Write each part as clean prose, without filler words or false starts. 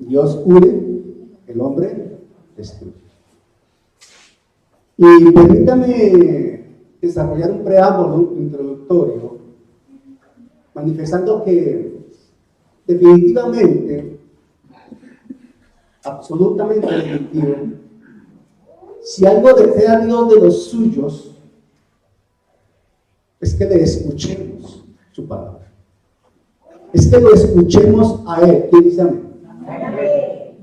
Dios une, el hombre destruye. Y permítame desarrollar un preámbulo introductorio, manifestando que definitivamente, absolutamente definitivo, si algo desea Dios de los suyos, es que le escuchemos su palabra. Es que lo escuchemos a Él. ¿Quién dice amén?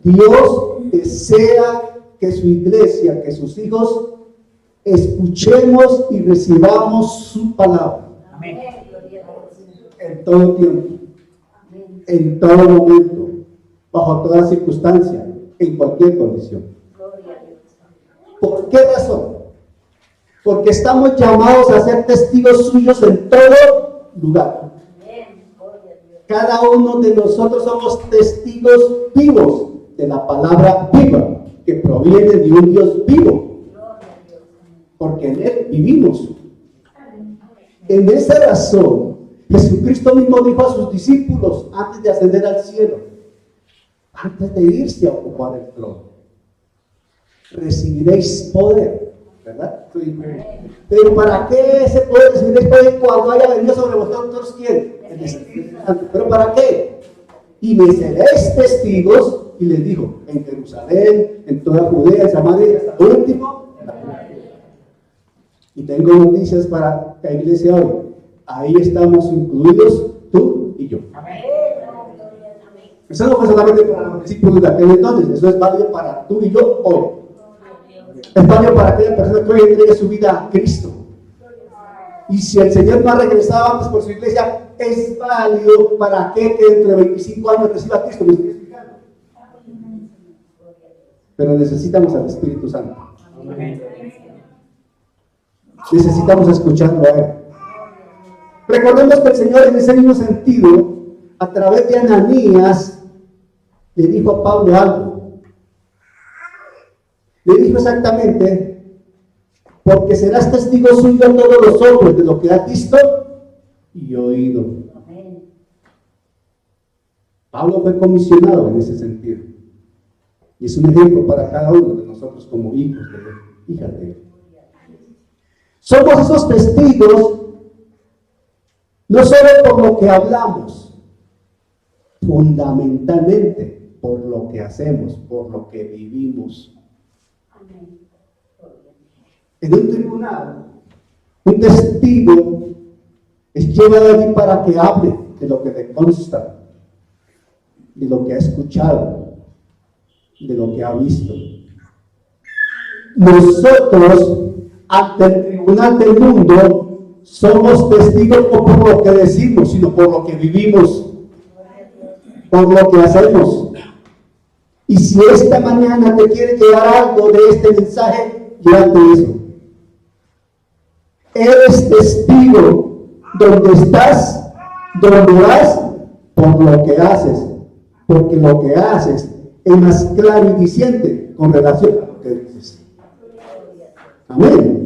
Dios desea que su iglesia, que sus hijos, escuchemos y recibamos su palabra. Amén. En todo tiempo, en todo momento, bajo toda circunstancia, en cualquier condición. ¿Por qué razón? Porque estamos llamados a ser testigos suyos en todo lugar. Cada uno de nosotros somos testigos vivos de la palabra viva, que proviene de un Dios vivo, porque en Él vivimos. En esa razón, Jesucristo mismo dijo a sus discípulos antes de ascender al cielo, antes de irse a ocupar el trono: recibiréis poder, ¿verdad? Pero ¿para qué ese poder recibiréis poder cuando haya venido sobre vosotros quién? El Espíritu Santo. ¿Pero para qué? Y me seréis testigos, y les dijo, en Jerusalén, en toda Judea, en Samaria, y hasta el último. Y tengo noticias para la iglesia hoy. Ahí estamos incluidos tú y yo. Eso no fue solamente para los discípulos de aquel entonces, eso es válido para tú y yo hoy. Es válido para aquella persona que hoy entregue su vida a Cristo. Y si el Señor no ha regresado antes por su iglesia, es válido para aquel que dentro de 25 años reciba a Cristo. ¿Me estoy explicando? Pero necesitamos al Espíritu Santo. Necesitamos escucharlo a Él. Recordemos que el Señor, en ese mismo sentido, a través de Ananías, le dijo a Pablo algo. Le dijo exactamente: porque serás testigo suyo a todos los hombres de lo que has visto y oído. Pablo fue comisionado en ese sentido. Y es un ejemplo para cada uno de nosotros como hijos de Él, hijas de Él. Somos esos testigos no solo por lo que hablamos, fundamentalmente por lo que hacemos, por lo que vivimos. En un tribunal, un testigo es llevado allí para que hable de lo que le consta, de lo que ha escuchado, de lo que ha visto. Nosotros, ante el tribunal del mundo, somos testigos no por lo que decimos, sino por lo que vivimos, por lo que hacemos. Y si esta mañana te quiere llevar algo de este mensaje, llévate eso. Eres testigo donde estás, donde vas, por lo que haces, porque lo que haces es más claro y diciente con relación a lo que dices. Amén.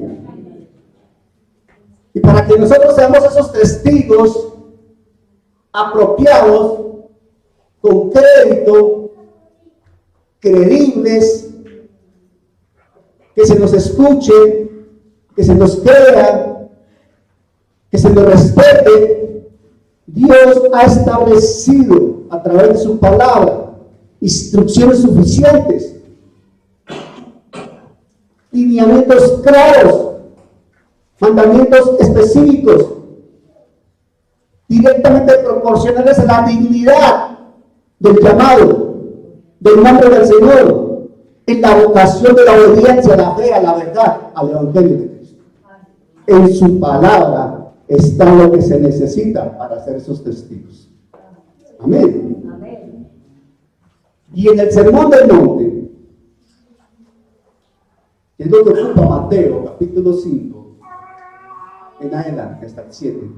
Y para que nosotros seamos esos testigos apropiados, con crédito, creíbles, que se nos escuche, que se nos crea, que se nos respete, Dios ha establecido a través de su palabra instrucciones suficientes, lineamientos claros, mandamientos específicos, directamente proporcionales a la dignidad del llamado, del nombre del Señor, en la vocación de la obediencia, a la fe, a la verdad, al Evangelio de Cristo. En su palabra está lo que se necesita para ser esos testigos. Amén. Amén. Y en el Sermón del Monte, que es lo que ocupa Mateo, capítulo 5, en adelante, hasta el 7.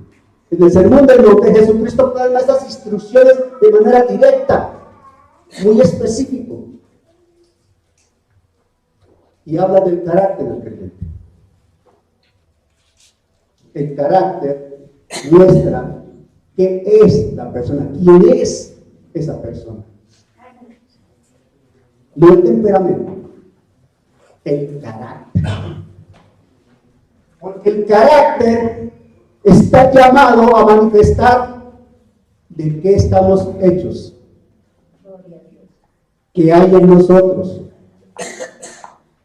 En el Sermón del Monte, Jesucristo plasma estas instrucciones de manera directa, muy específico. Y habla del carácter del creyente. El carácter muestra qué es la persona, quién es esa persona. no el temperamento, el carácter. Porque el carácter está llamado a manifestar de qué estamos hechos, qué hay en nosotros,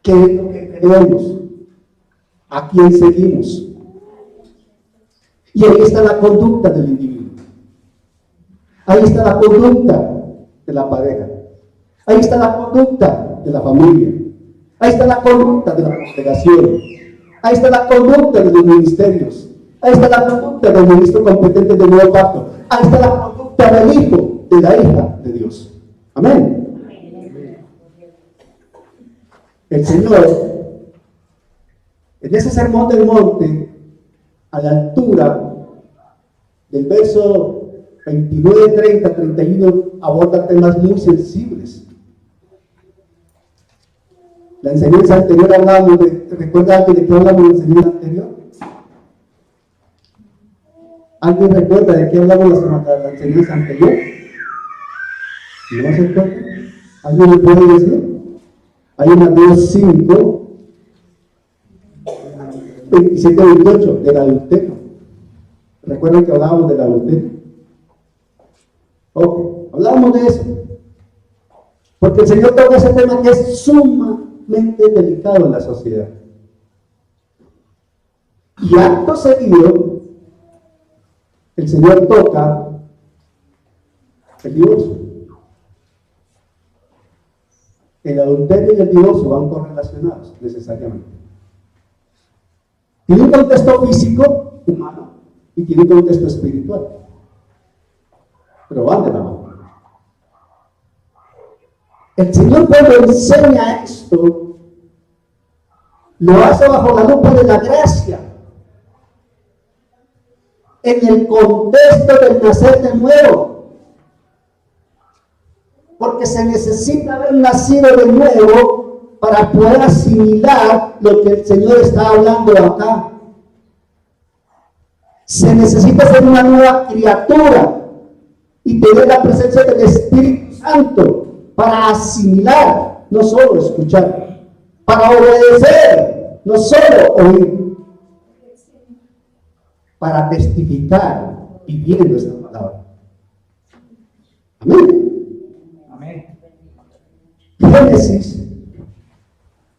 qué es lo que creemos, a quién seguimos. Y ahí está la conducta del individuo. Ahí está la conducta de la pareja. Ahí está la conducta de la familia. Ahí está la conducta de la congregación. Ahí está la conducta de los ministerios. Ahí está la conducta del ministro competente del nuevo pacto. Ahí está la conducta del hijo, de la hija de Dios. Amén. El Señor, en ese sermón del monte, a la altura del verso 29, 30, 31, aborda temas muy sensibles. La enseñanza anterior hablábamos de, ¿recuerda alguien de qué hablamos en la enseñanza anterior? ¿Alguien recuerda de qué hablamos la enseñanza anterior? ¿No se acuerda? ¿Alguien me puede decir? Hay en Mateo 5, 27, 28, del adulterio. ¿Recuerdan que hablábamos del adulterio? Ok, hablábamos de eso. Porque el Señor toca ese tema que es sumamente delicado en la sociedad. Y acto seguido, el Señor toca el divorcio. El adulterio y el divorcio van correlacionados necesariamente. Tiene un contexto físico, humano, y tiene un contexto espiritual. Pero van de la mano. El Señor cuando enseña esto, lo hace bajo la lupa de la gracia. En el contexto del nacer de nuevo. Porque se necesita haber nacido de nuevo para poder asimilar lo que el Señor está hablando acá. Se necesita ser una nueva criatura y tener la presencia del Espíritu Santo para asimilar, no solo escuchar, para obedecer, no solo oír, para testificar viviendo esta palabra. Amén. Génesis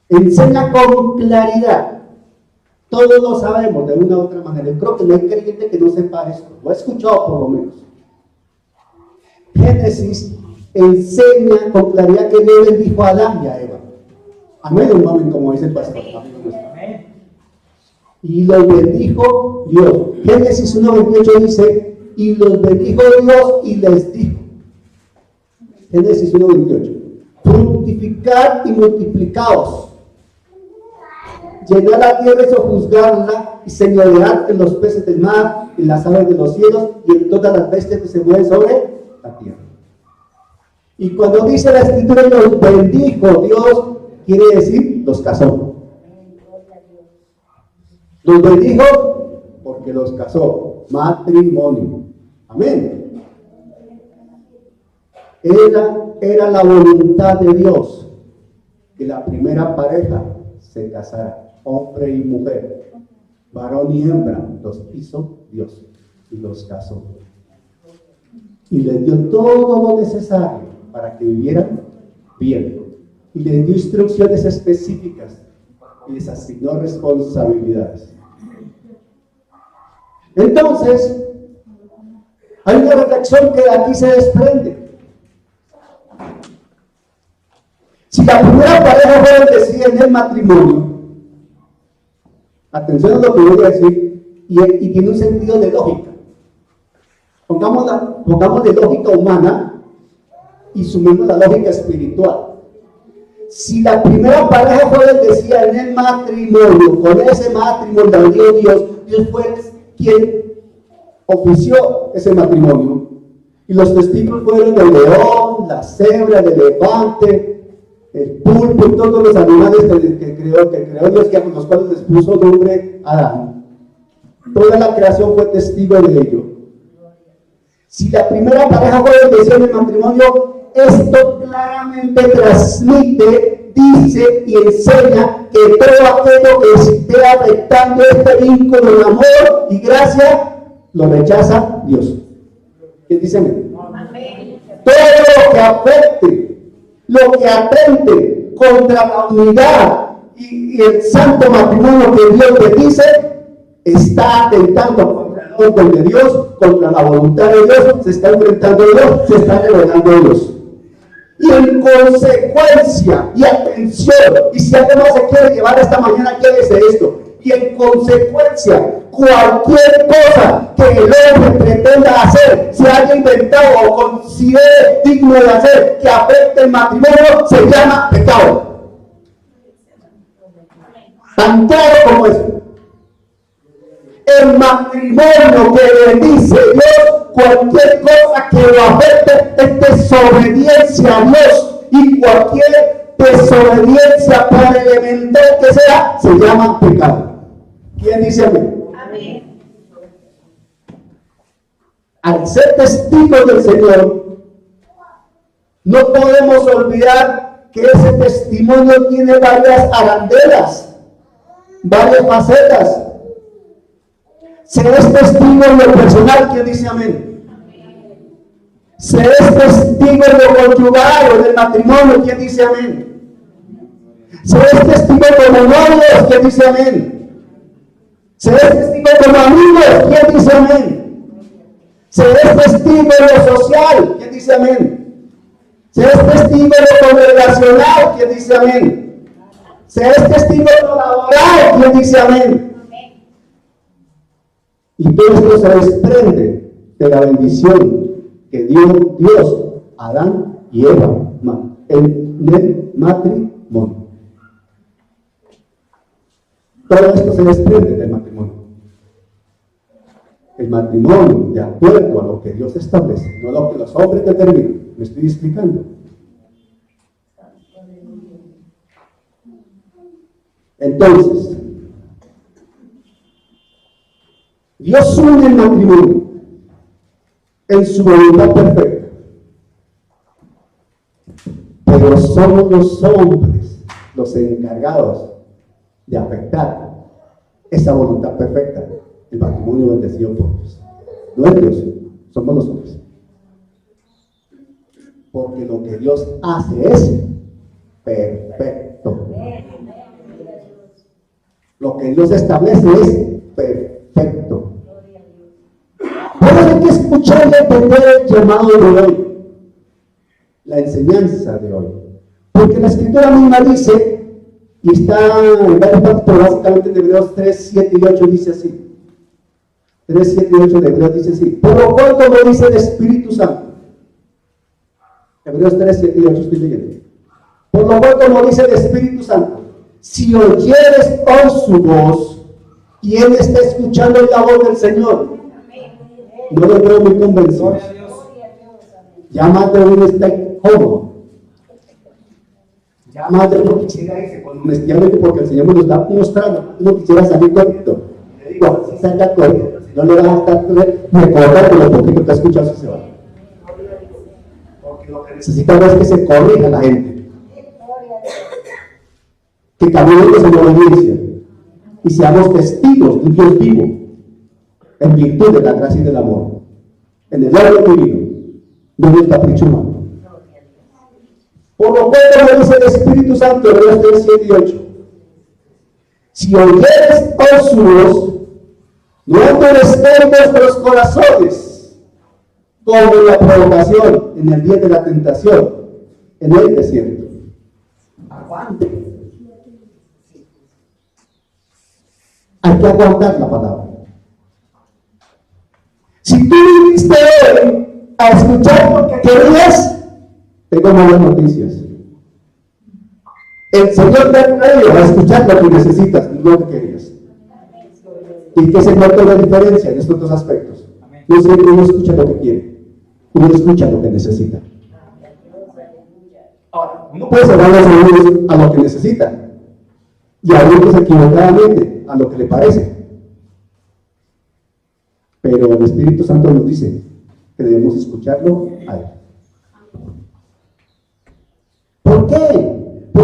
enseña con claridad, todos lo sabemos de una u otra manera. Yo creo que no hay creyente que no sepa esto, lo he escuchado por lo menos. Génesis enseña con claridad que Dios bendijo a Adán y a Eva. Amén, un momento, como dice el pastor. Y los bendijo Dios. Génesis 1:28 dice, y los bendijo Dios y les dijo. Génesis 1:28. Fructificar y multiplicaos, llenar la tierra y sojuzgarla y señorear en los peces del mar, en las aves de los cielos y en todas las bestias que se mueven sobre la tierra. Y cuando dice la escritura los bendijo Dios, quiere decir los casó. Los bendijo porque los casó. Matrimonio. Amén. Era la voluntad de Dios que la primera pareja se casara, hombre y mujer, varón y hembra, los hizo Dios y los casó. Y les dio todo lo necesario para que vivieran bien. Y les dio instrucciones específicas y les asignó responsabilidades. Entonces, hay una reflexión que de aquí se desprende. Si la primera pareja fue bendecida en el matrimonio, atención a lo que voy a decir, y tiene un sentido de lógica. Pongamos de lógica humana y sumemos la lógica espiritual. Si la primera pareja fue bendecida en el matrimonio, con ese matrimonio la dio Dios, Dios fue quien ofició ese matrimonio. Y los testigos fueron el león, la cebra, el elefante, el pulpo y todos los animales que creó Dios, que con los cuales les puso nombre a Adán. Toda la creación fue testigo de ello. Si la primera pareja fue bendecida en el matrimonio, esto claramente transmite, dice y enseña que todo aquello que esté afectando este vínculo de amor y gracia, lo rechaza Dios. ¿Quién dice amén? Todo lo que afecte, lo que atente contra la unidad y el santo matrimonio que Dios te dice, está atentando contra el orden de Dios, contra la voluntad de Dios, se está enfrentando a Dios, se está rebelando a Dios. Y en consecuencia, y atención, y si algo más se quiere llevar esta mañana, quédese esto. Y en consecuencia, cualquier cosa que el hombre pretenda hacer, se haya inventado o considere digno de hacer, que afecte el matrimonio, se llama pecado. Tan claro como eso. El matrimonio que bendice Dios, cualquier cosa que lo afecte es desobediencia a Dios, y cualquier desobediencia, por elemental que sea, se llama pecado. ¿Quién dice amén? Amén. Al ser testigos del Señor, no podemos olvidar que ese testimonio tiene varias arandelas, varias facetas. Se es testigo en lo personal, ¿quién dice amén? Se es testigo en lo conyugal o del matrimonio, ¿quién dice amén? Se es testigo como novios, ¿quién dice amén? Se es testigo como amigos, ¿quién dice amén? Se es testigo en lo social, ¿quién dice amén? Se es testigo en lo congregacional, ¿quién dice amén? Se es testigo en lo laboral, ¿quién dice amén? Y todo esto se desprende de la bendición que dio Dios a Adán y Eva en el matrimonio. Todo esto se desprende del matrimonio. El matrimonio, de acuerdo a lo que Dios establece, no lo que los hombres determinan. ¿Me estoy explicando? Entonces, Dios une el matrimonio en su voluntad perfecta, pero somos los hombres los encargados de afectar esa voluntad perfecta, el matrimonio bendecido por Dios. No es Dios, somos los hombres. Porque lo que Dios hace es perfecto. Lo que Dios establece es perfecto. Pero hay que escuchar y entender el llamado de hoy, la enseñanza de hoy. Porque la Escritura misma dice, y está en varias partes, pero básicamente en Hebreos 3, 7 y 8 dice así. 3, 7 y 8 de Hebreos dice así. Por lo cual, como dice el Espíritu Santo. Hebreos 3, 7 y 8 estoy leyendo. Por lo cual, como dice el Espíritu Santo, si oyeres hoy su voz, ¿quién está escuchando la voz del Señor? No lo veo muy convencido. Ya más de uno está incómodo. Ya más de uno quisiera irse con honestidad, porque el Señor me lo está mostrando. Uno quisiera salir correcto. Le digo, si salga correcto, no le vas a estar recordando lo poquito que ha escuchado si se va. Porque lo que necesitamos es que se corrija la gente. Que caminemos en obediencia y seamos testigos de un Dios vivo en virtud de la gracia y del amor, en el orden divino, no en el capricho humano. Por lo cual, como dice el Espíritu Santo, Hebreos 3, 7 y 8, si oyeres hoy su voz, no endurezcáis vuestros corazones, como en la provocación, en el día de la tentación, en el desierto. Aguante. Hay que aguantar la palabra. Si tú viniste hoy a escuchar lo que querías, tengo malas noticias. El Señor te ha traído a escuchar lo que necesitas, no lo que querías. Y que se nota la diferencia en estos dos aspectos. No siempre uno escucha lo que quiere, uno escucha lo que necesita. Ahora, uno puede cerrar los oídos a lo que necesita y abrirlos equivocadamente a lo que le parece. Pero el Espíritu Santo nos dice que debemos escucharlo a Él.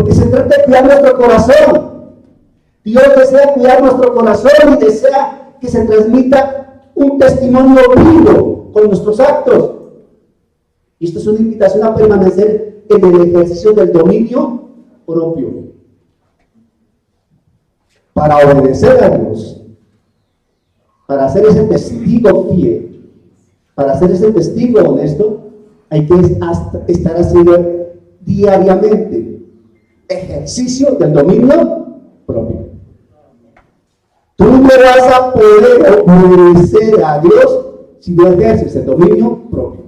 porque se trata de cuidar nuestro corazón. Dios desea cuidar nuestro corazón y desea que se transmita un testimonio vivo con nuestros actos. Y esto es una invitación a permanecer en el ejercicio del dominio propio. Para obedecer a Dios, para ser ese testigo fiel, para ser ese testigo honesto, hay que estar haciendo diariamente ejercicio del dominio propio. Tú no vas a poder obedecer a Dios si no ejerces el dominio propio.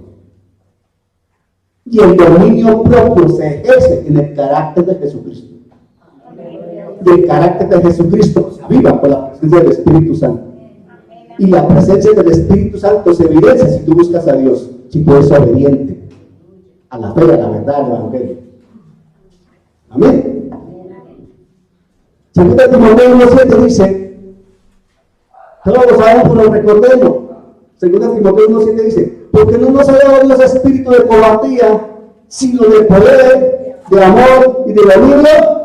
Y el dominio propio se ejerce en el carácter de Jesucristo. Y el carácter de Jesucristo se aviva por la presencia del Espíritu Santo. Y la presencia del Espíritu Santo se evidencia si tú buscas a Dios, si tú eres obediente a la fe, a la verdad, al Evangelio. Amén. Segunda Timoteo 1:7 dice, todos lo sabemos, pero recordemos. Segunda Timoteo 1:7 dice, porque no nos ha dado Dios espíritu de cobardía, sino de poder, de amor y de dominio.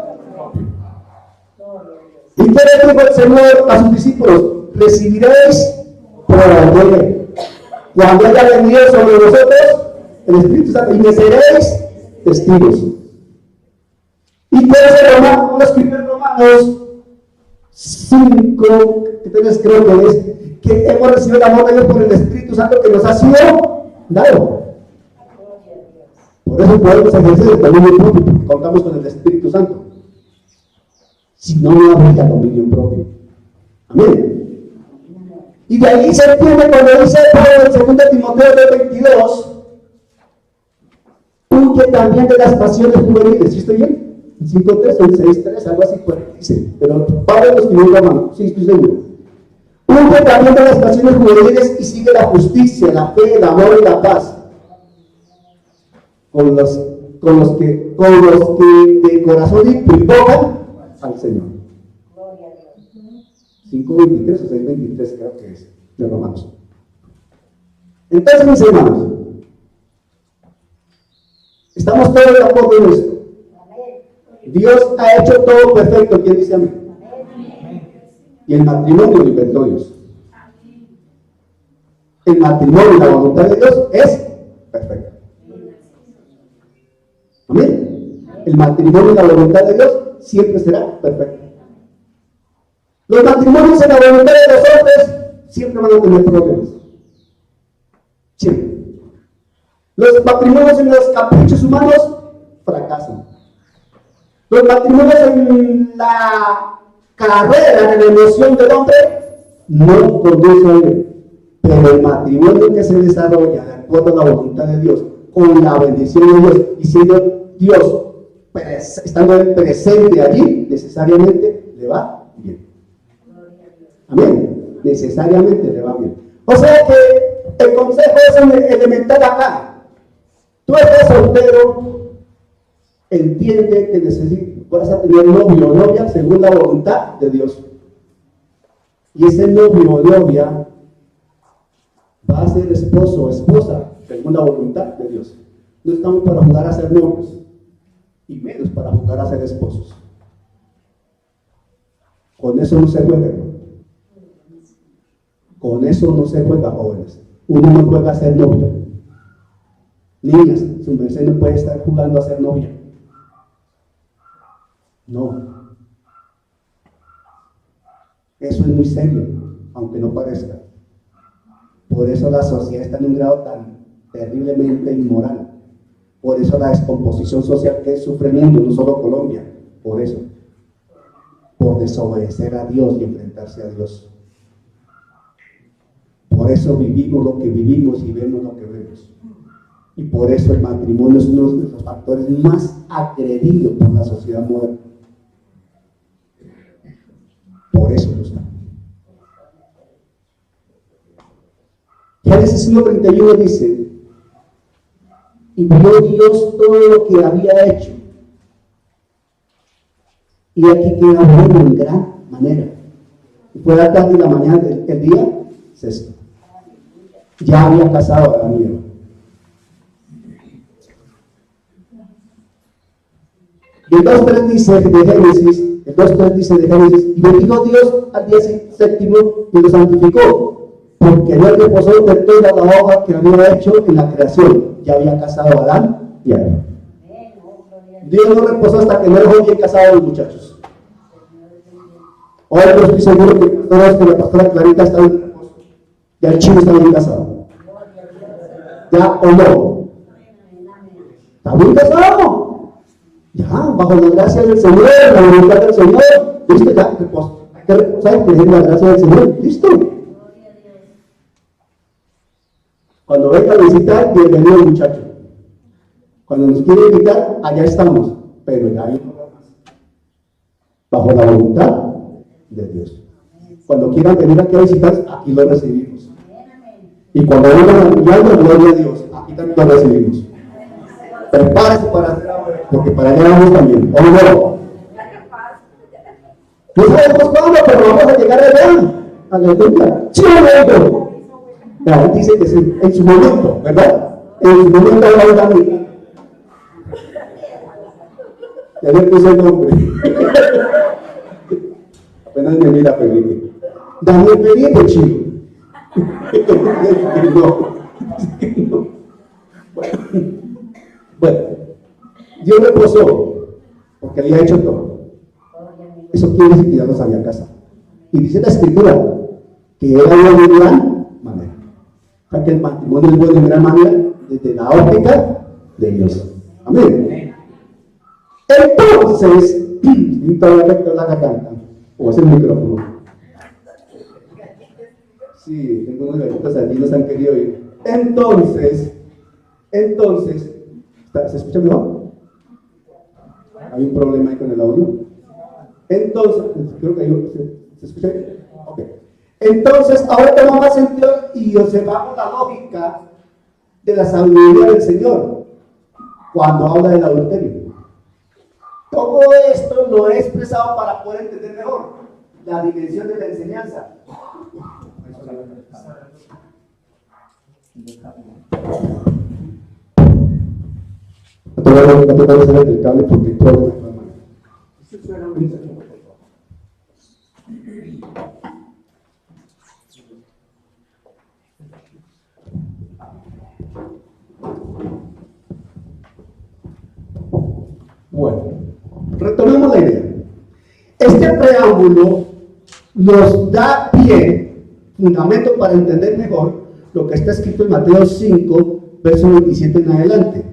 ¿Y qué le dijo el Señor a sus discípulos? Recibiréis poder cuando haya venido sobre vosotros el Espíritu Santo y me seréis testigos. Y por eso Romanos, escribió en Romanos 5, que tenés, creo que es, que hemos recibido el amor de Dios por el Espíritu Santo que nos ha sido dado. Por eso podemos ejercer el dominio propio, porque contamos con el Espíritu Santo. Si no, no habría dominio propio. Amén. Y de ahí se entiende cuando dice Pablo en 2 Timoteo 2:22, huye también de las pasiones juveniles. ¿Sí estoy bien? 5:3 o 6:3, algo así dice. Pero Pablo lo escribió en Romano, sí, estoy seguro. Huye también de las pasiones juveniles y sigue la justicia, la fe, el amor y la paz. Con los que de corazón invocan al Señor. 5:23 o 6:23 creo que es de Romanos. Entonces, mis hermanos, estamos todos de acuerdo en esto. Dios ha hecho todo perfecto. ¿Quién dice amén? Y el matrimonio lo inventó Dios. El matrimonio y la voluntad de Dios es perfecta. Amén. El matrimonio y la voluntad de Dios siempre será perfecta. Los matrimonios en la voluntad de los hombres siempre van a tener problemas. Siempre. Los matrimonios en los caprichos humanos fracasan. Los matrimonios en la carrera, en la emoción del hombre, no conducen a él. Pero el matrimonio que se desarrolla de acuerdo a la voluntad de Dios, con la bendición de Dios, y siendo Dios, estando presente allí, necesariamente le va bien. Amén. Necesariamente le va bien. O sea que el consejo es elemental acá. Tú estás soltero, entiende que vas a tener novio o novia según la voluntad de Dios. Y ese novio o novia va a ser esposo o esposa según la voluntad de Dios. No estamos para jugar a ser novios, y menos para jugar a ser esposos. Con eso no se juega. Con eso no se juega, jóvenes. Uno no juega a ser novio. Niñas, su merced no puede estar jugando a ser novia. No. Eso es muy serio, aunque no parezca. Por eso la sociedad está en un grado tan terriblemente inmoral. Por eso la descomposición social que sufre el mundo, no solo Colombia. Por eso. Por desobedecer a Dios y enfrentarse a Dios. Por eso vivimos lo que vivimos y vemos lo que vemos. Y por eso el matrimonio es uno de los factores más agredidos por la sociedad moderna. Por eso lo está. Génesis 1:31 dice, y vio Dios todo lo que había hecho, y aquí queda bueno en gran manera. Y fue la tarde y la mañana del día sexto. Ya había casado a Adán y Eva. Y el 2.3 dice de Génesis, y bendijo Dios al día séptimo y lo santificó, porque no reposó de toda la obra que había hecho en la creación. Ya había casado a Adán y a Eva. Dios no reposó hasta que no dejó bien casados los muchachos. Hoy no estoy seguro que la pastora Clarita está en reposo. Ya el chino está bien casado. ¿Ya o no? ¿Está bien casado? Ya, bajo la gracia del Señor, la voluntad del Señor. ¿Listo? Ya, reposo. Hay que reposar, creer en la gracia del Señor. ¿Listo? Cuando venga a visitar, bienvenido muchacho. Cuando nos quiere invitar, allá estamos. Pero ya hay bajo la voluntad de Dios. Cuando quieran venir aquí a visitar, aquí lo recibimos. Y cuando vengan a apoyarnos, gloria a Dios, aquí también lo recibimos. Prepárese para hacer ahora, porque para allá vamos también. ¿O no? No sabemos cuándo, pero vamos a llegar allá. Aleluya. ¿Sí o no? La dice que sí, en su momento, ¿verdad? En su momento va a Daniel. Ya le puse el nombre. Apenas me mira Felipe. Daniel Felipe, chico. No. Bueno, Dios reposó porque había hecho todo. Eso quiere decir que ya no sabía casar. Y dice la Escritura que era bueno de gran manera. O sea que el matrimonio es bueno de gran manera desde la óptica de Dios. Amén. Entonces, todavía afectó la garganta, o es el micrófono. Sí, tengo unos gallitos allí, los han querido oír. Entonces, ¿se escucha mejor? Hay un problema ahí con el audio. Entonces, creo que ¿se escucha bien? Ok. Entonces, ahora tomamos más sentido y observamos la lógica de la sabiduría del Señor cuando habla del adulterio. Todo esto lo he expresado para poder entender mejor la dimensión de la enseñanza. A tratar de salir del cable porque todo Bueno, retomemos la idea. Este preámbulo nos da pie, fundamento para entender mejor lo que está escrito en Mateo 5, verso 27 en adelante.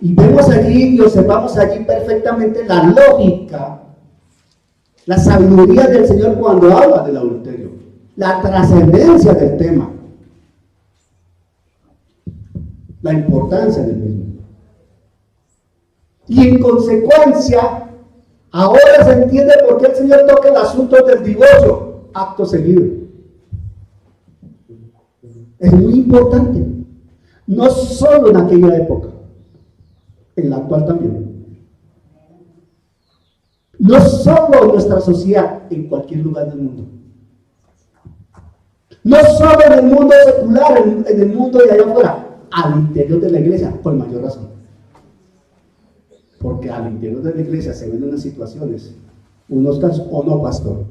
Y vemos allí y observamos allí perfectamente la lógica, la sabiduría del Señor cuando habla del adulterio, la trascendencia del tema, la importancia del mismo. Y en consecuencia, ahora se entiende por qué el Señor toca el asunto del divorcio, acto seguido. Es muy importante, no solo en aquella época, en la actual también. No solo en nuestra sociedad, en cualquier lugar del mundo. No solo en el mundo secular, en el mundo de allá afuera, al interior de la iglesia, por mayor razón. Porque al interior de la iglesia se ven unas situaciones, unos casos, o no, pastor,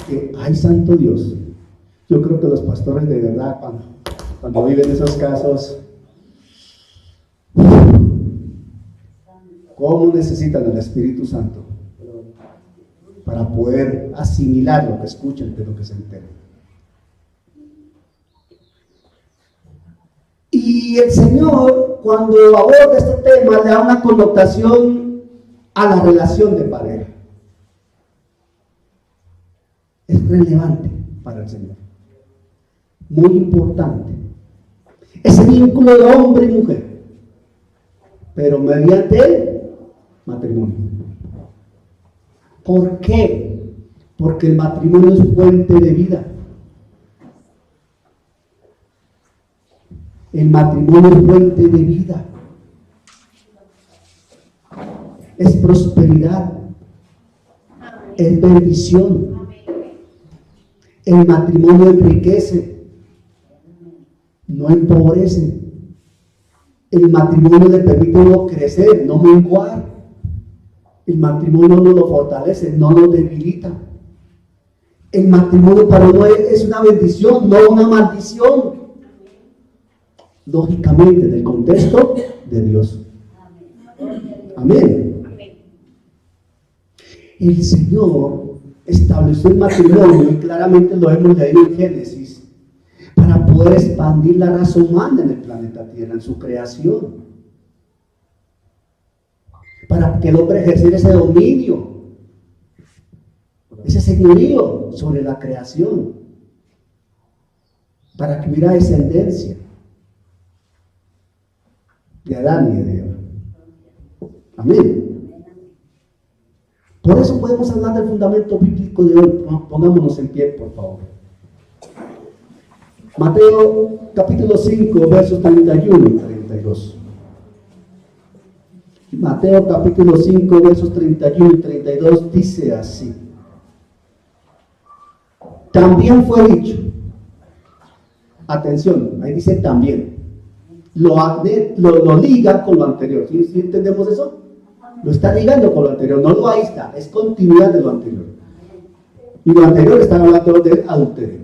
que ay, santo Dios, yo creo que los pastores de verdad, cuando viven esos casos, ¿cómo necesitan el Espíritu Santo para poder asimilar lo que escuchan de lo que se enteran? Y el Señor, cuando aborda este tema, le da una connotación a la relación de pareja. Es relevante para el Señor, muy importante. Ese vínculo de hombre y mujer, pero mediante el matrimonio. ¿Por qué? Porque el matrimonio es fuente de vida. El matrimonio es fuente de vida. Es prosperidad. Es bendición. El matrimonio enriquece, no empobrece. El matrimonio le permite a uno crecer, no menguar. El matrimonio no lo fortalece, no lo debilita. El matrimonio para uno es una bendición, no una maldición. Lógicamente, en el contexto de Dios. Amén. El Señor estableció el matrimonio, y claramente lo hemos leído en Génesis, para poder expandir la raza humana en el planeta Tierra, en su creación. Para que el hombre ejerciera ese dominio, ese señorío sobre la creación, para que hubiera descendencia de Adán y de Eva. Amén. Por eso podemos hablar del fundamento bíblico de hoy. Pongámonos en pie, por favor. Mateo capítulo 5, versos 31 y 32. Mateo capítulo 5, versos 31 y 32 dice así. También fue dicho. Atención, ahí dice también. Lo liga con lo anterior. ¿Sí entendemos eso? Lo está ligando con lo anterior, no lo aísla, es continuidad de lo anterior. Y lo anterior está hablando del adulterio.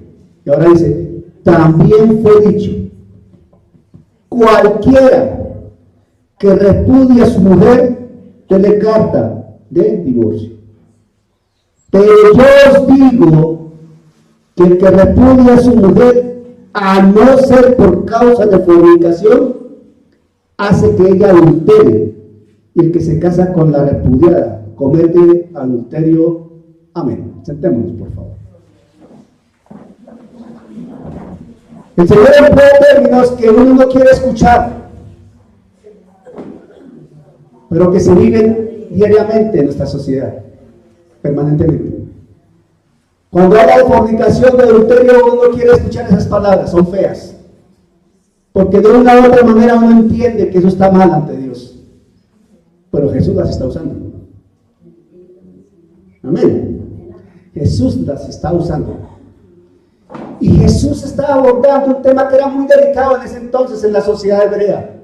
Y ahora dice, también fue dicho, cualquiera que repudie a su mujer, dele carta de divorcio. Pero yo os digo que el que repudie a su mujer, a no ser por causa de fornicación, hace que ella adultere. Y el que se casa con la repudiada comete adulterio. Amén. Sentémonos, por favor. El Señor emplea términos que uno no quiere escuchar, pero que se viven diariamente en nuestra sociedad, permanentemente. Cuando habla de fornicación, de adulterio, uno no quiere escuchar esas palabras, son feas. Porque de una u otra manera uno entiende que eso está mal ante Dios. Pero Jesús las está usando. Amén. Jesús las está usando. Y Jesús estaba abordando un tema que era muy delicado en ese entonces en la sociedad hebrea.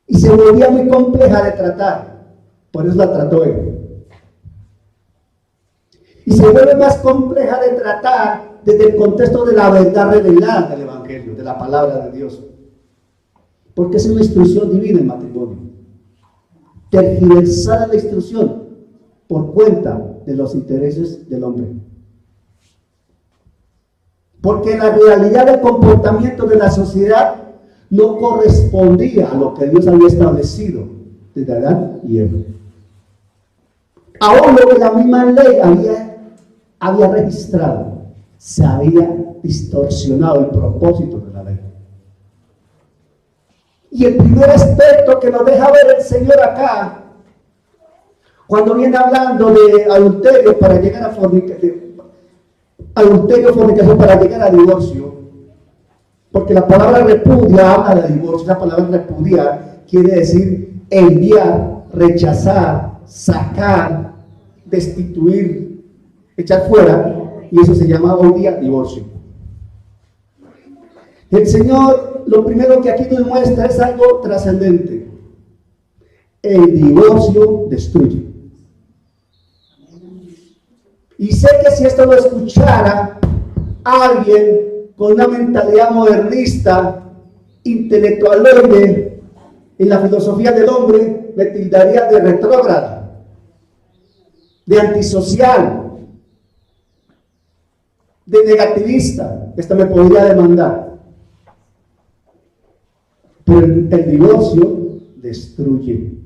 Y se volvía muy compleja de tratar. Por eso la trató él. Y se vuelve más compleja de tratar desde el contexto de la verdad revelada del Evangelio, de la palabra de Dios. Porque es una instrucción divina el matrimonio. Tergiversada la instrucción por cuenta de los intereses del hombre. Porque la realidad del comportamiento de la sociedad no correspondía a lo que Dios había establecido desde Adán y Eva. Aún lo que la misma ley había registrado, se había distorsionado el propósito de la ley. Y el primer aspecto que nos deja ver el Señor acá, cuando viene hablando de adulterio para llegar a fornicación, para llegar a divorcio, porque la palabra repudia habla de divorcio. La palabra repudiar quiere decir enviar, rechazar, sacar, destituir, echar fuera, y eso se llama hoy día divorcio. El Señor, lo primero que aquí nos muestra es algo trascendente. El divorcio destruye. Y sé que si esto lo escuchara alguien con una mentalidad modernista, intelectualoide, en la filosofía del hombre, me tildaría de retrógrada, de antisocial, de negativista. Esta me podría demandar. Pero el divorcio destruye.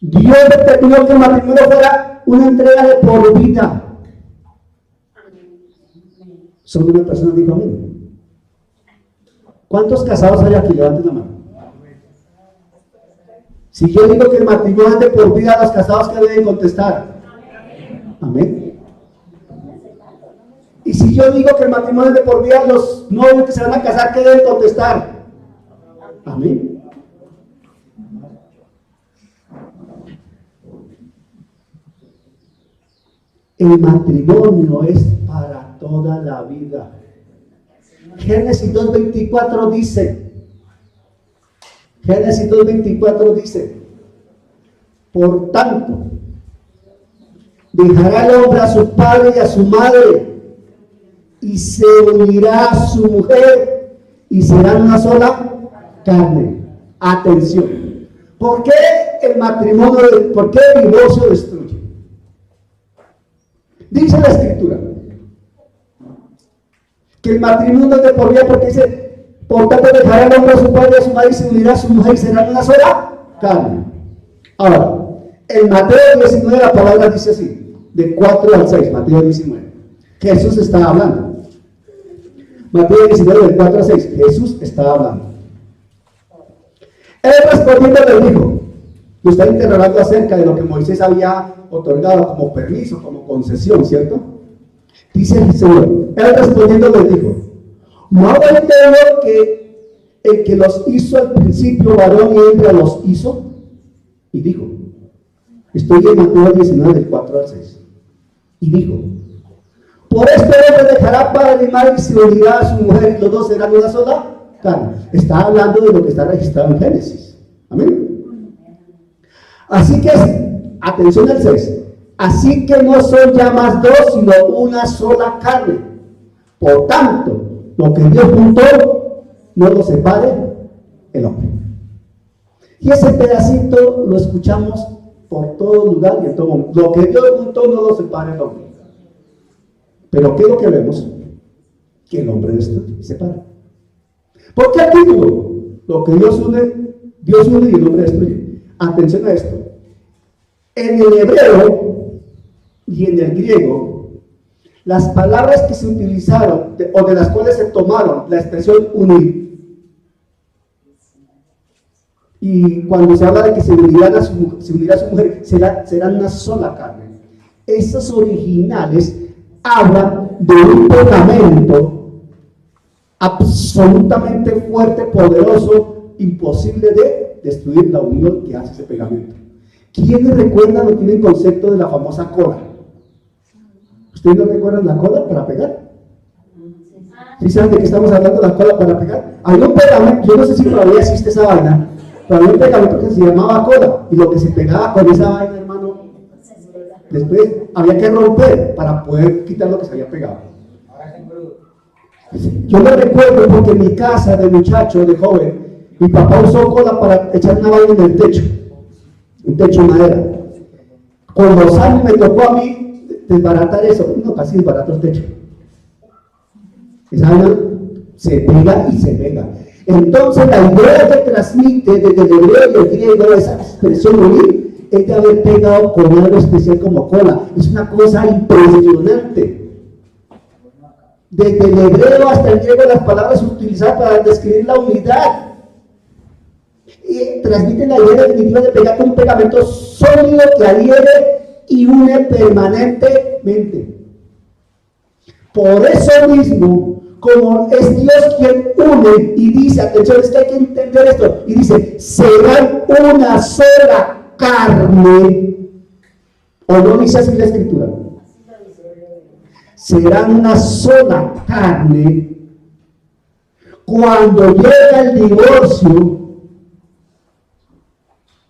Dios determinó que el matrimonio fuera una entrega de por vida. Solo una persona dijo amén. ¿Cuántos casados hay aquí? Levanten la mano. Si yo digo que el matrimonio es de por vida, los casados que deben contestar. Amén. Y si yo digo que el matrimonio es de por vida, los novios que se van a casar, ¿qué deben contestar? Amén. El matrimonio es para toda la vida. Génesis 2:24 dice, Génesis 2:24 dice, por tanto, dejará el hombre a su padre y a su madre, y se unirá a su mujer, y serán una sola carne. Atención. ¿Por qué el matrimonio, por qué el divorcio destruye? Dice la Escritura que el matrimonio es de por vida, porque dice, por tanto dejará el hombre a su padre y a su madre, y se unirá a su mujer, y serán una sola carne. Ahora, en Mateo 19 la palabra dice así, de 4 al 6, Mateo 19. Jesús estaba hablando. Mateo 19, del 4 al 6, Jesús estaba hablando. Él respondiendo le dijo, lo está interrogando acerca de lo que Moisés había otorgado como permiso, como concesión, ¿cierto? Dice el Señor, él respondiendo le dijo, ¿no habrá entendido que el que los hizo al principio varón y hembra los hizo? Y dijo, estoy en Mateo 19 del 4 al 6, y dijo, por esto hombre dejará padre y madre y se unirá a su mujer, y los dos serán una sola carne. Está hablando de lo que está registrado en Génesis. Amén. Así que, atención al 6, así que no son ya más dos, sino una sola carne. Por tanto, lo que Dios juntó, no lo separe el hombre. Y ese pedacito lo escuchamos por todo lugar y en todo momento. Lo que Dios juntó, no lo separe el hombre. Pero ¿qué es lo que vemos? Que el hombre destruye y separa. ¿Por qué el título? Lo que Dios une y el hombre destruye. Atención a esto. En el hebreo y en el griego, las palabras que se utilizaron o de las cuales se tomaron la expresión unir, y cuando se habla de que se unirá a su mujer, serán una sola carne. Esos originales hablan de un pegamento absolutamente fuerte, poderoso, imposible de destruir la unión que hace ese pegamento. ¿Quiénes recuerdan o tienen concepto de la famosa cola? ¿Ustedes no recuerdan la cola para pegar? ¿Sí saben de qué estamos hablando, la cola para pegar? Hay un pegamento, yo no sé si todavía existe esa vaina, pero había un pegamento que se llamaba cola, y lo que se pegaba con esa vaina, hermano, después había que romper para poder quitar lo que se había pegado. Yo me recuerdo porque en mi casa de muchacho, de joven, mi papá usó cola para echar una vaina en el techo, un techo de madera. Con los años me tocó a mí desbaratar eso, no, casi desbarato el techo. Esa vaina se pega y se pega. Entonces la idea que transmite desde el hebreo y el griego, esa expresión unir, es de haber pegado con algo especial como cola. Es una cosa impresionante. Desde el hebreo hasta el griego las palabras se utilizan para describir la unidad y transmiten la idea definitiva de pegar con un pegamento sólido que adhiere y une permanentemente. Por eso mismo, como es Dios quien une y dice, atención, es que hay que entender esto, y dice, serán una sola carne, o no dice así la Escritura, serán una sola carne. Cuando llega el divorcio,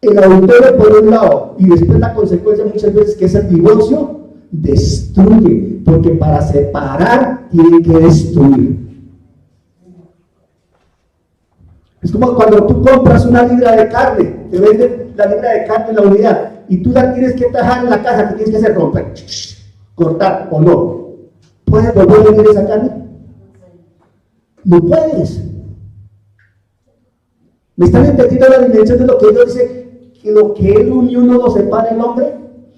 el adulterio por un lado y después la consecuencia muchas veces que es el divorcio, destruye, porque para separar tiene que destruir. Es como cuando tú compras una libra de carne, te venden la libra de carne en la unidad y tú la tienes que tajar en la casa, que tienes que hacer romper, cortar o no. ¿Puedes volver a vender esa carne? No puedes. ¿Me están entendiendo la dimensión de lo que Dios dice? Que lo que Él unió no lo separa el hombre.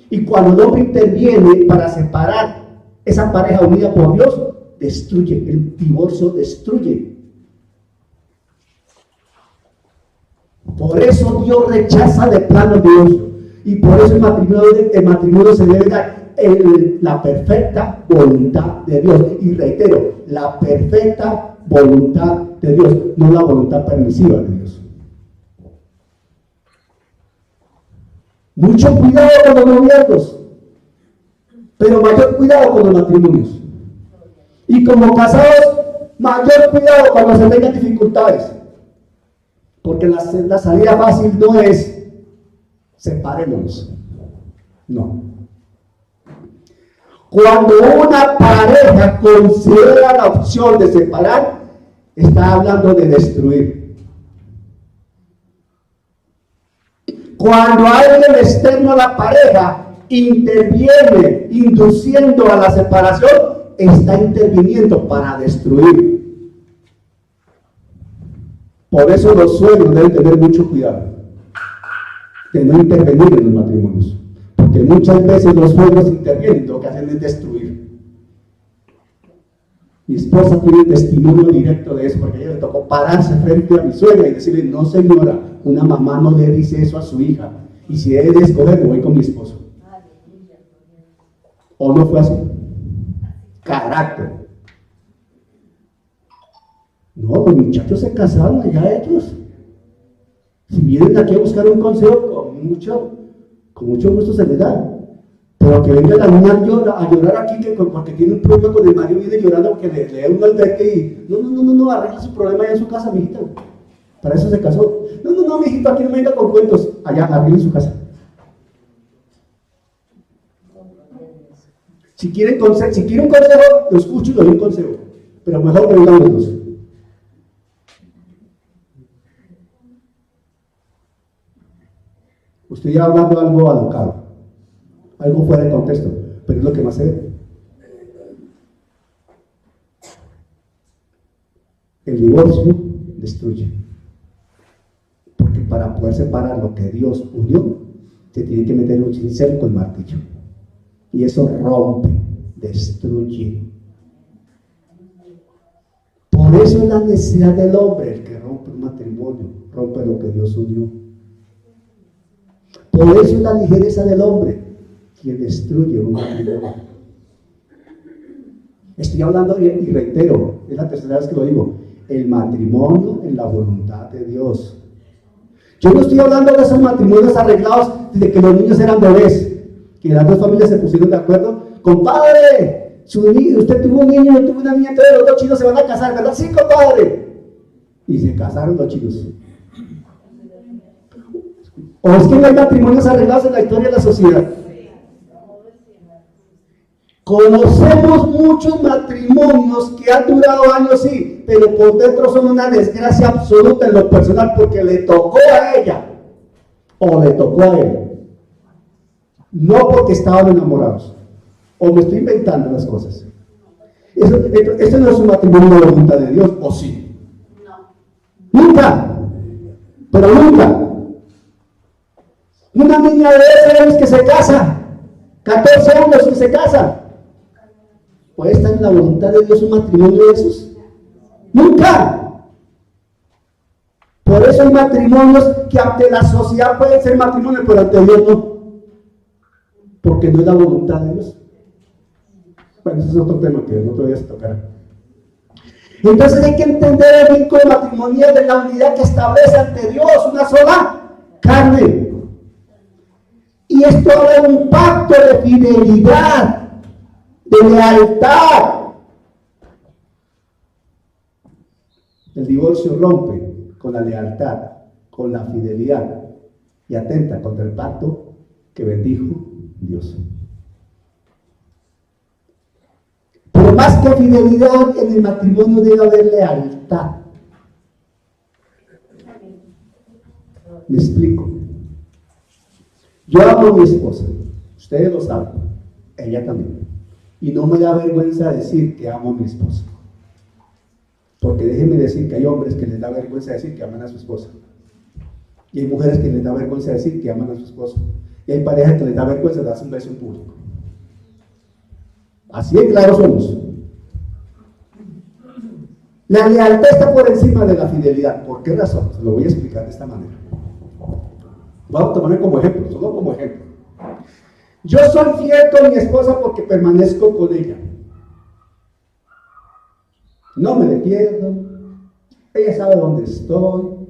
Y cuando el hombre interviene para separar esa pareja unida por Dios, destruye. El divorcio destruye. Por eso Dios rechaza de plano el divorcio. Y por eso el matrimonio se debe dar la perfecta voluntad de Dios. Y reitero, la perfecta voluntad de Dios, no la voluntad permisiva de Dios. Mucho cuidado con los noviazgos, pero mayor cuidado con los matrimonios. Y como casados, mayor cuidado cuando se tengan dificultades. Porque la salida fácil no es separémonos. No. Cuando una pareja considera la opción de separar, está hablando de destruir. Cuando alguien externo a la pareja interviene induciendo a la separación, está interviniendo para destruir. Por eso los suegros deben tener mucho cuidado de no intervenir en los matrimonios, porque muchas veces los suegros intervienen, lo que hacen es destruir. Mi esposa tiene testimonio directo de eso, porque a ella le tocó pararse frente a mi suegra y decirle: no señora, una mamá no le dice eso a su hija, y si debe de escoger, me voy con mi esposo. ¿O no fue así? Carácter. No, los muchachos se casaron allá ellos. Si vienen aquí a buscar un consejo, con mucho gusto se les da. Pero que venga la niña a llorar aquí porque tiene un problema con el marido, viene llorando porque le dé un albergue y no, arregla su problema allá en su casa, mijita. Para eso se casó. No, mijito, aquí no me venga con cuentos. Allá, arregle su casa. Si quiere un consejo, lo escucho y le doy un consejo. Pero mejor que vengan los dos. Estoy ya hablando algo alocado, algo fuera de contexto, pero es lo que más se ve. El divorcio destruye, porque para poder separar lo que Dios unió, se tiene que meter un cincel con martillo, y eso rompe, destruye. Por eso es la necesidad del hombre el que rompe un matrimonio, rompe lo que Dios unió. Por eso es la ligereza del hombre quien destruye un matrimonio. Estoy hablando y reitero, es la tercera vez que lo digo, el matrimonio en la voluntad de Dios. Yo no estoy hablando de esos matrimonios arreglados desde que los niños eran bebés, que las dos familias se pusieron de acuerdo. Compadre, usted tuvo un niño, yo tuve una niña, entonces los dos chinos se van a casar, ¿verdad? Sí, compadre. Y se casaron los chinos. ¿O es que no hay matrimonios arreglados en la historia de la sociedad? Conocemos muchos matrimonios que han durado años, sí, pero por dentro son una desgracia absoluta en lo personal, porque le tocó a ella o le tocó a él, no porque estaban enamorados. O me estoy inventando las cosas. Eso no es un matrimonio de la voluntad de Dios, ¿o sí? No. Nunca, pero nunca. Una niña de 12 años que se casa, 14 años que se casa, ¿puede estar en la voluntad de Dios un matrimonio de esos? Nunca. Por eso hay matrimonios que ante la sociedad pueden ser matrimonios, pero ante Dios no, porque no es la voluntad de Dios. Bueno, ese es otro tema que no todavía se tocará. Entonces hay que entender el vínculo matrimonial de la unidad que establece ante Dios una sola carne. Y esto habla de un pacto de fidelidad, de lealtad. El divorcio rompe con la lealtad, con la fidelidad y atenta contra el pacto que bendijo Dios. Pero más que fidelidad, en el matrimonio debe haber lealtad. Me explico. Yo amo a mi esposa, ustedes lo saben, ella también. Y no me da vergüenza decir que amo a mi esposa. Porque déjenme decir que hay hombres que les da vergüenza decir que aman a su esposa. Y hay mujeres que les da vergüenza decir que aman a su esposo. Y hay parejas que les da vergüenza darse un beso en público. Así de claros somos. La lealtad está por encima de la fidelidad. ¿Por qué razón? Se lo voy a explicar de esta manera. Voy a tomarme como ejemplo, solo como ejemplo. Yo soy fiel con mi esposa porque permanezco con ella. No me le pierdo. Ella sabe dónde estoy,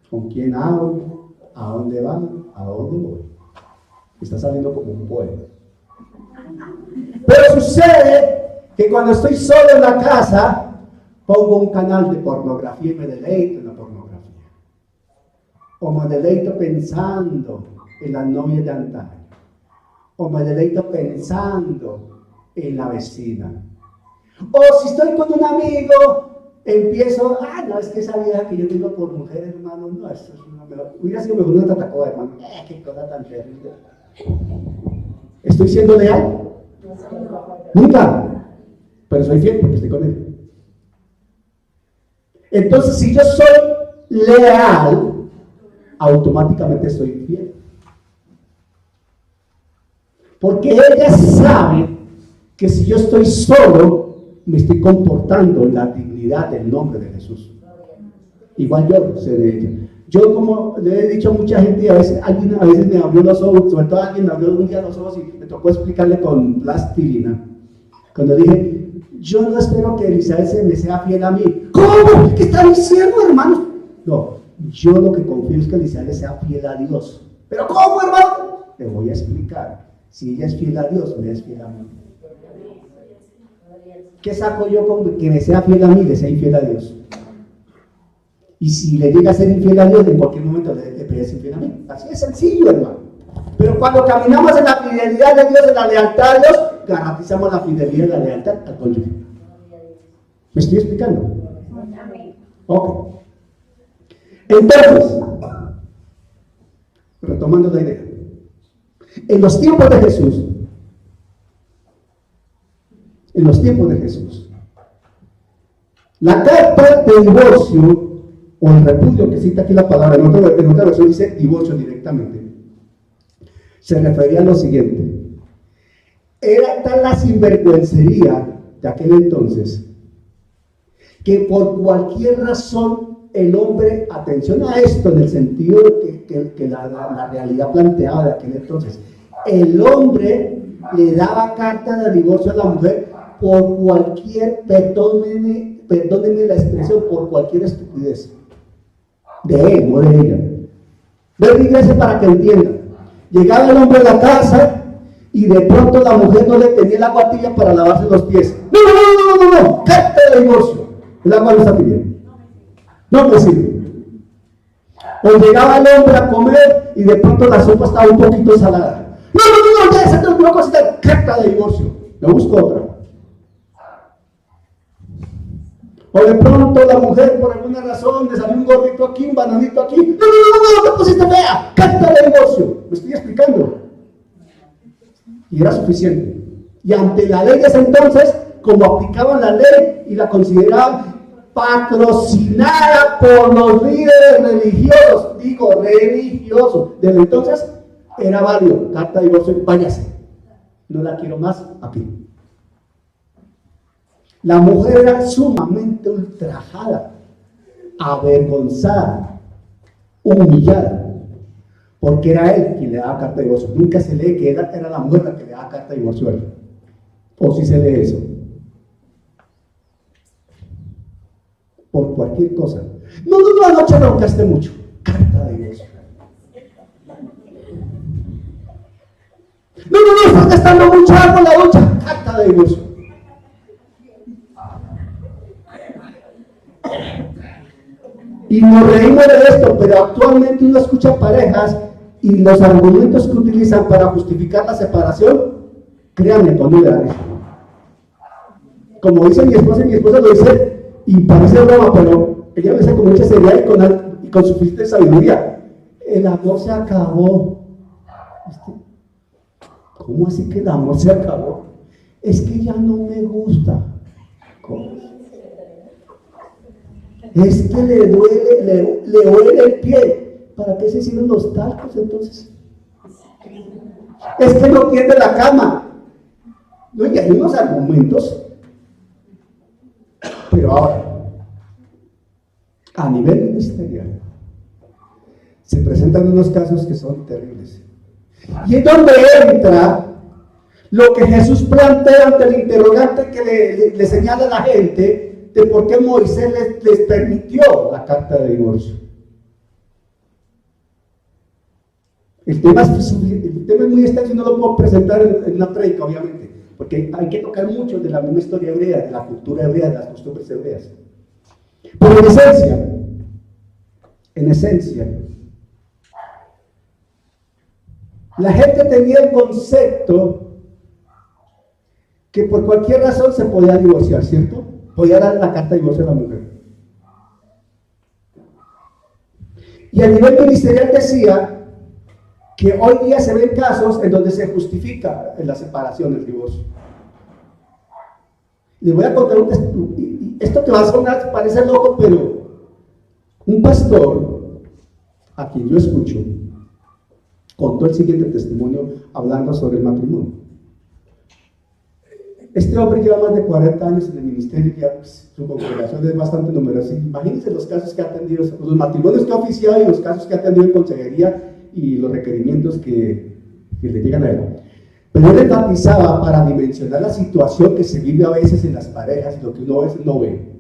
con quién hablo, a dónde van, a dónde voy. Está saliendo como un poema. Pero sucede que cuando estoy solo en la casa, Pongo un canal de pornografía y me deleito en la pornografía. O me deleito pensando en las novias de antaño. O me deleito pensando en la vecina. O si estoy con un amigo, empiezo, no, es que esa vieja que yo tengo por mujer, hermano, no, eso es una mejor. Hubiera sido mejor una tatacoa, hermano. Qué cosa tan terrible. ¿Estoy siendo leal? Nunca. Pero soy fiel porque estoy con él. Entonces, si yo soy leal, automáticamente soy fiel. Porque ella sabe que si yo estoy solo, me estoy comportando en la dignidad del nombre de Jesús. Igual yo sé de ella. Yo, como le he dicho a mucha gente, a veces me abrió los ojos, sobre todo alguien me abrió un día los ojos y me tocó explicarle con plastilina. Cuando dije, yo no espero que Elizabeth me sea fiel a mí. ¿Cómo? ¿Qué está diciendo, hermano? No, yo lo que confío es que Elizabeth sea fiel a Dios. ¿Pero cómo, hermano? Te voy a explicar. Si ella es fiel a Dios, me es fiel a mí. ¿Qué saco yo con que me sea fiel a mí, le sea infiel a Dios? Y si le llega a ser infiel a Dios, en cualquier momento le puede ser infiel a mí. Así es sencillo, hermano. Pero cuando caminamos en la fidelidad de Dios, en la lealtad a Dios, garantizamos la fidelidad y la lealtad al cónyuge. ¿Me estoy explicando? Ok. Entonces, retomando la idea. En los tiempos de Jesús, la carta de divorcio o el repudio que cita aquí la palabra, en otra versión dice divorcio directamente, se refería a lo siguiente: era tal la sinvergüencería de aquel entonces que por cualquier razón el hombre, atención a esto en el sentido que la realidad planteaba de aquel entonces, el hombre le daba carta de divorcio a la mujer por cualquier, perdónenme la expresión, por cualquier estupidez de él, no de ella. Ven, iglesia, para que entiendan. Llegaba el hombre a la casa y de pronto la mujer no le tenía el agua tibia para lavarse los pies. No, carta de divorcio. El agua no está tibia. No me sirve. O llegaba el hombre a comer y de pronto la sopa estaba un poquito salada. No, ya esa no cosita, carta de divorcio. Me busco otra. O de pronto la mujer, por alguna razón, le salió un gordito aquí, un bananito aquí. No, te pusiste fea, carta de divorcio. ¿Me estoy explicando? Y era suficiente. Y ante la ley de ese entonces, como aplicaban la ley y la consideraban patrocinada por los líderes religiosos, desde entonces era válido, carta de divorcio, váyase. No la quiero más aquí. La mujer era sumamente ultrajada, avergonzada, humillada, porque era él quien le daba carta de divorcio. Nunca se lee que era la mujer la que le daba carta de divorcio a él. O si se lee eso. Por cualquier cosa. No, anoche roncaste mucho. Carta de divorcio. No, estás gastando mucha agua en la ducha. Carta de divorcio. Y nos reímos de esto, pero actualmente uno escucha parejas y los argumentos que utilizan para justificar la separación, créanme, cuando le da eso. Como dice mi esposa lo dice, y parece broma, pero ella lo dice con mucha seriedad y con suficiente sabiduría. El amor se acabó. ¿Cómo así que el amor se acabó? Es que ya no me gusta. ¿Cómo? Es que le duele el pie. ¿Para qué se hicieron los talcos entonces? Es que no tiende la cama. No, y hay unos argumentos. Pero ahora, a nivel ministerial, se presentan unos casos que son terribles. Y es donde entra lo que Jesús plantea ante el interrogante que le señala a la gente de por qué Moisés les permitió la carta de divorcio. El tema es muy extenso y no lo puedo presentar en una predica, obviamente, porque hay que tocar mucho de la misma historia hebrea, de la cultura hebrea, de las costumbres hebreas. Pero en esencia, la gente tenía el concepto que por cualquier razón se podía divorciar, ¿cierto? Podía dar la carta de divorcio a la mujer. Y a nivel ministerial decía que hoy día se ven casos en donde se justifica la separación, el divorcio. Les voy a contar esto que va a sonar, parece loco, pero un pastor a quien yo escucho contó el siguiente testimonio hablando sobre el matrimonio. Este hombre lleva más de 40 años en el ministerio, ya su congregación es bastante numerosa. Imagínense los casos que ha atendido, los matrimonios que ha oficiado y los casos que ha atendido en consejería y los requerimientos que le llegan a él. Pero él enfatizaba para dimensionar la situación que se vive a veces en las parejas y lo que uno a veces no ve.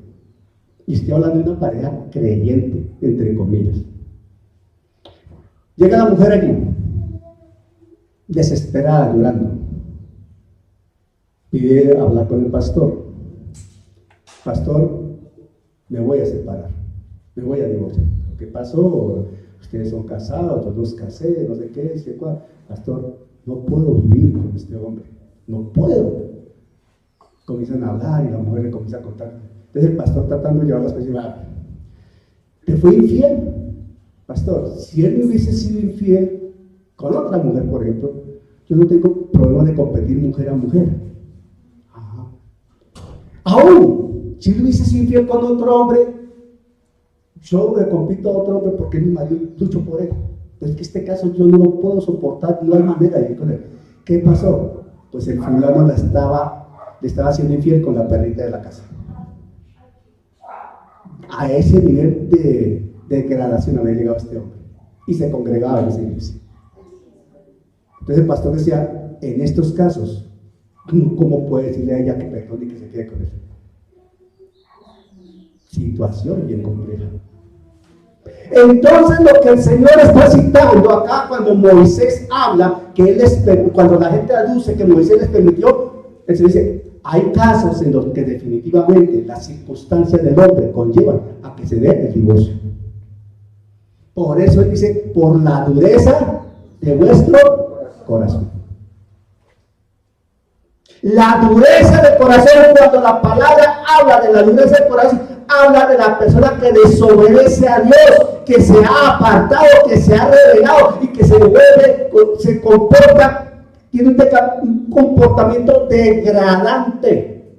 Y estoy hablando de una pareja creyente, entre comillas. Llega la mujer allí, desesperada, llorando. Pide hablar con el pastor. Pastor, me voy a separar, me voy a divorciar. ¿Qué pasó? Ustedes son casados, yo los casé, no sé qué, sé cuál. Pastor, no puedo vivir con este hombre, no puedo. Comienzan a hablar y la mujer le comienza a contar. Entonces el pastor tratando de llevar las cosas y va, ¿te fue infiel? Pastor, si él me hubiese sido infiel con otra mujer, por ejemplo, yo no tengo problema de competir mujer a mujer. Aún, si él hubiese sido infiel con otro hombre, yo le compito a otro hombre porque es mi marido y lucho por él. Pero es que este caso yo no lo puedo soportar, no hay manera de ir con él. ¿Qué pasó? Pues el fulano le estaba haciendo infiel con la perrita de la casa. A ese nivel de degradación había llegado este hombre. Y se congregaba en esa iglesia. Entonces el pastor decía, en estos casos, ¿cómo puede decirle a ella que perdone y que se quede con él? Situación bien compleja. Entonces lo que el Señor está citando acá cuando Moisés habla, cuando la gente aduce que Moisés les permitió, él se dice, hay casos en los que definitivamente las circunstancias del hombre conllevan a que se dé el divorcio. Por eso él dice, por la dureza de vuestro corazón. La dureza del corazón, cuando la palabra habla de la dureza del corazón, habla de la persona que desobedece a Dios, que se ha apartado, que se ha rebelado y que se comporta, tiene un comportamiento degradante.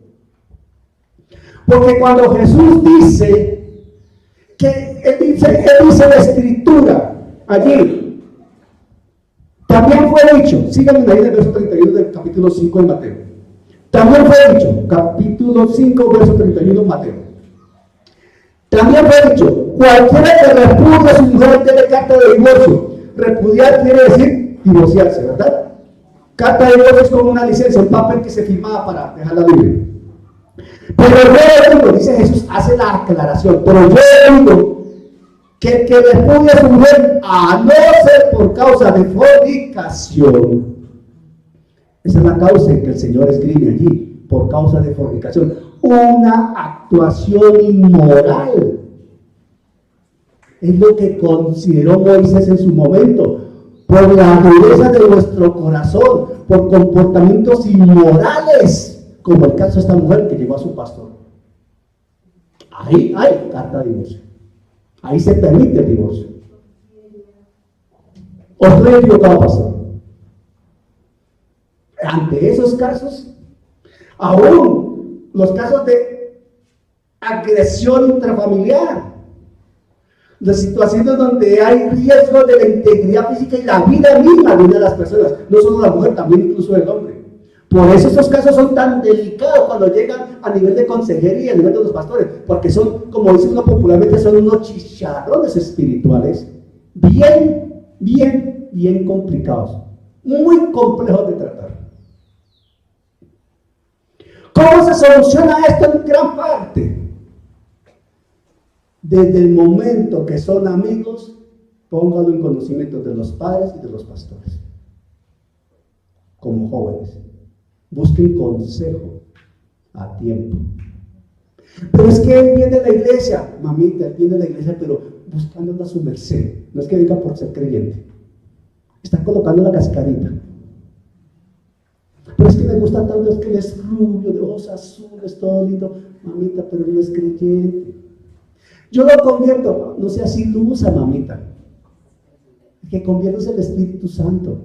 Porque cuando Jesús dice, él dice en la escritura, allí, también fue dicho, síganme ahí en el verso 31 del capítulo 5 de Mateo. También fue dicho, capítulo 5, verso 31, Mateo. También fue dicho, cualquiera que repudie a su mujer tiene carta de divorcio. Repudiar quiere decir divorciarse, ¿verdad? Carta de divorcio es como una licencia, un papel que se firmaba para dejarla libre. Pero yo digo, dice Jesús, hace la aclaración, pero yo digo que el que repudie a su mujer, a no ser por causa de fornicación, esa es la causa en que el Señor escribe allí, por causa de fornicación, una actuación inmoral. Es lo que consideró Moisés en su momento, por la dureza de nuestro corazón, por comportamientos inmorales, como el caso de esta mujer que llegó a su pastor. Ahí hay carta de divorcio. Ahí se permite el divorcio. ¿Os estoy equivocado, pastor? Ante esos casos, aún los casos de agresión intrafamiliar, las situaciones donde hay riesgo de la integridad física y la vida misma de una de las personas, no solo la mujer, también incluso el hombre. Por eso estos casos son tan delicados cuando llegan a nivel de consejería, a nivel de los pastores, porque son, como dice uno popularmente, son unos chicharrones espirituales bien complicados, muy complejos de tratar. ¿Cómo se soluciona esto en gran parte? Desde el momento que son amigos, póngalo en conocimiento de los padres y de los pastores. Como jóvenes, busquen consejo a tiempo. Pero es que él viene a la iglesia, mamita, él viene a la iglesia, pero buscando a su merced. No es que venga por ser creyente. Está colocando la cascarita. Pero es que me gusta tanto, es que él es rubio, de ojos azules, todo lindo. Mamita, pero él no es creyente. Yo lo convierto, no seas ilusa, mamita. El que conviertes el Espíritu Santo.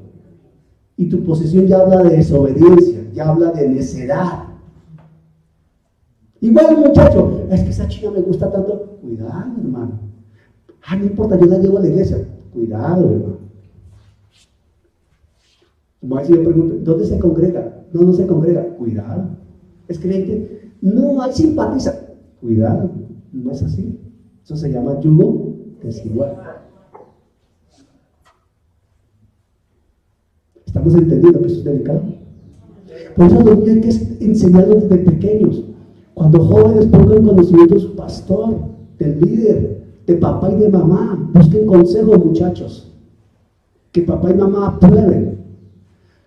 Y tu posición ya habla de desobediencia, ya habla de necedad. Igual, muchacho, es que esa chica me gusta tanto. Cuidado, hermano. No importa, yo la llevo a la iglesia. Cuidado, hermano. Como si yo pregunto, ¿dónde se congrega? No se congrega. Cuidado. ¿Es creyente? No, ahí simpatiza. Cuidado, no es así. Eso se llama yugo desigual. ¿Estamos entendiendo que eso es delicado? Por eso los niños hay que enseñarlos desde pequeños. Cuando jóvenes pongan conocimiento de su pastor, del líder, de papá y de mamá. Busquen consejos, muchachos. Que papá y mamá aprueben.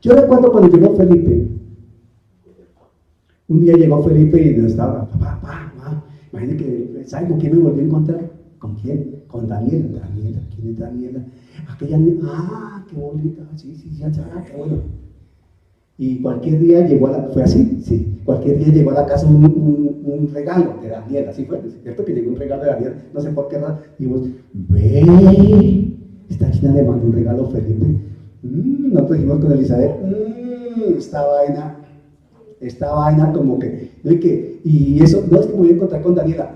Yo recuerdo cuando llegó Felipe. Un día llegó Felipe y estaba, papá, imagínate que, ¿sabe con quién me volví a encontrar? ¿Con quién? Con Daniela. Daniela, ¿quién es Daniela? Aquella niña, qué bonita, sí, qué bueno. Y cualquier día llegó a la, ¿fue así? Sí, cualquier día llegó a la casa un regalo de Daniela, así fue, ¿cierto? Que llegó un regalo de Daniela, no sé por qué, dijimos, ve, esta china le mandó un regalo a Felipe. Nosotros dijimos con Elizabeth, esta vaina como que, ¿no? Y eso, no es que me voy a encontrar con Daniela.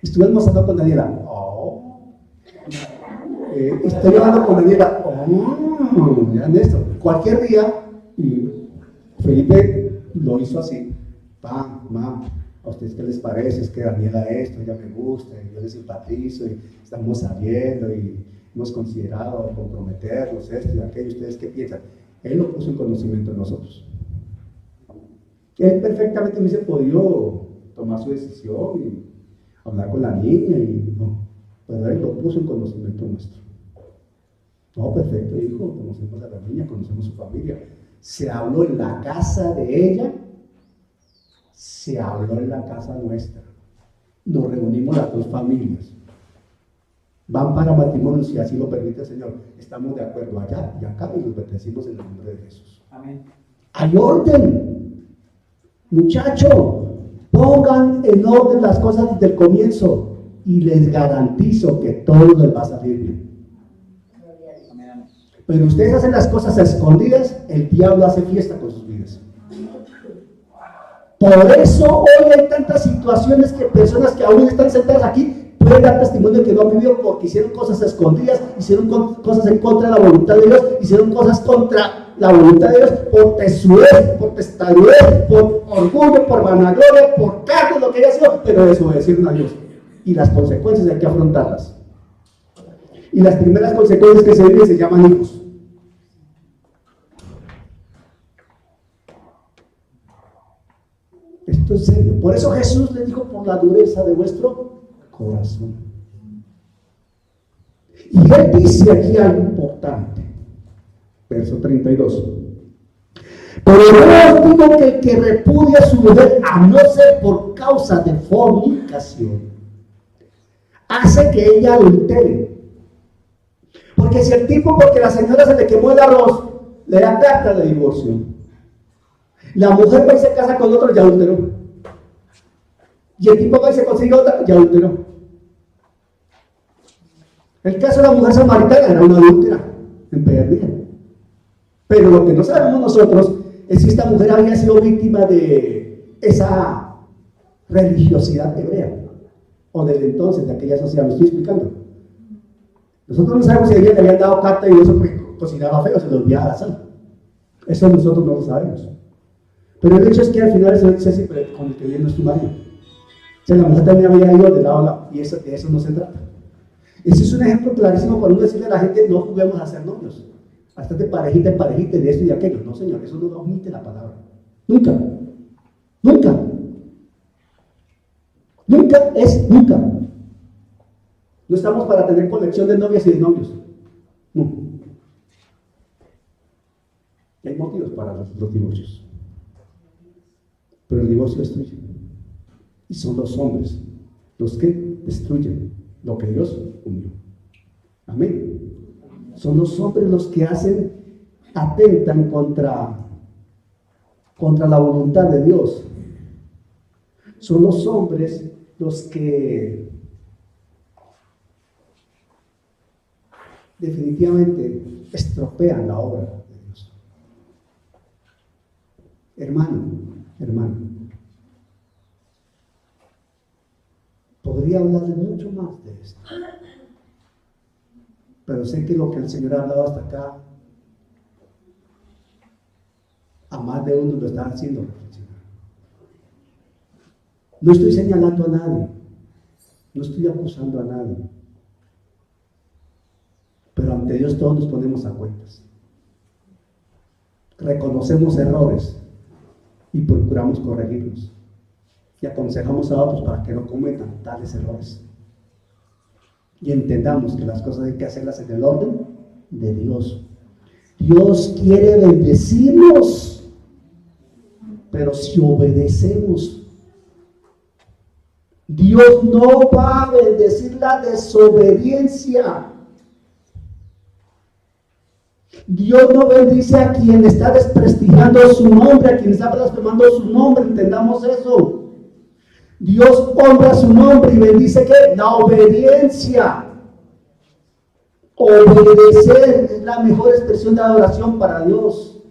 Estuve almorzando con Daniela. Estoy hablando con Daniela. Vean esto. Cualquier día, Felipe lo hizo así. Mamá, ¿a ustedes qué les parece? Es que Daniela esto, ella me gusta, y yo le simpatizo, y estamos saliendo, y hemos considerado comprometernos, esto y aquello. ¿Ustedes qué piensan? Él lo puso en conocimiento de nosotros. Él perfectamente hubiese podido tomar su decisión y hablar con la niña, pero él lo puso en conocimiento nuestro. No, perfecto, hijo, conocemos a la niña, conocemos su familia. Se habló en la casa de ella, se habló en la casa nuestra. Nos reunimos las dos familias. Van para matrimonio si así lo permite el Señor. Estamos de acuerdo allá y acá y los bendecimos en el nombre de Jesús. Amén. Hay orden. Muchacho, pongan en orden las cosas desde el comienzo y les garantizo que todo les va a salir bien. Pero ustedes hacen las cosas a escondidas, el diablo hace fiesta con sus vidas. Por eso hoy hay tantas situaciones que personas que aún están sentadas aquí pueden dar testimonio de que no han vivido porque hicieron cosas escondidas, hicieron cosas en contra de la voluntad de Dios, hicieron cosas contra la voluntad de Dios por tesudez, por testarudez, por orgullo, por vanagloria, por carne, lo que haya sido, pero desobedecieron a Dios. Y las consecuencias hay que afrontarlas. Y las primeras consecuencias que se viven se llaman hijos. Esto es serio. Por eso Jesús le dijo, por la dureza de vuestro corazón. Y él dice aquí algo importante. Verso 32. Pero yo os digo que el que repudia a su mujer, a no ser por causa de fornicación, hace que ella adultere. Porque si el tipo, porque la señora se le quemó el arroz, le da carta de divorcio. La mujer va y se casa con otro y adulteró. Y el tipo va y se consigue otra y adulteró. El caso de la mujer samaritana era una adúltera, empedernida. Pero lo que no sabemos nosotros es si esta mujer había sido víctima de esa religiosidad hebrea o desde entonces, de aquella sociedad. ¿Me estoy explicando? Nosotros no sabemos si a ella le habían dado carta y eso porque cocinaba feo, se le olvidaba la sal. Eso nosotros no lo sabemos. Pero el hecho es que al final se dice siempre, con el que viene no es tu marido. O sea, la mujer también había ido de lado a lado, y de eso no se trata. Ese es un ejemplo clarísimo para uno decirle a la gente, no juguemos a ser novios. A estar de parejita en parejita, de esto y de aquello. No, señor, eso no omite la palabra. Nunca. Nunca. Nunca es nunca. No estamos para tener colección de novias y de novios. No. Hay motivos para los divorcios. Pero el divorcio es tuyo. Y son los hombres los que destruyen lo que Dios unió. Amén. Son los hombres los que atentan contra la voluntad de Dios. Son los hombres los que definitivamente estropean la obra de Dios. Hermano, podría hablarle mucho más de esto, pero sé que lo que el Señor ha hablado hasta acá, a más de uno lo está haciendo reflexionar. No estoy señalando a nadie, no estoy acusando a nadie, pero ante Dios todos nos ponemos a cuentas. Reconocemos errores y procuramos corregirlos. Y aconsejamos a otros para que no cometan tales errores. Y entendamos que las cosas hay que hacerlas en el orden de Dios. Dios quiere bendecirnos, pero si obedecemos, Dios no va a bendecir la desobediencia. Dios no bendice a quien está desprestigiando su nombre, a quien está blasfemando su nombre, entendamos eso. Dios honra su nombre y bendice ¿qué? La obediencia. Obedecer es la mejor expresión de adoración para Dios.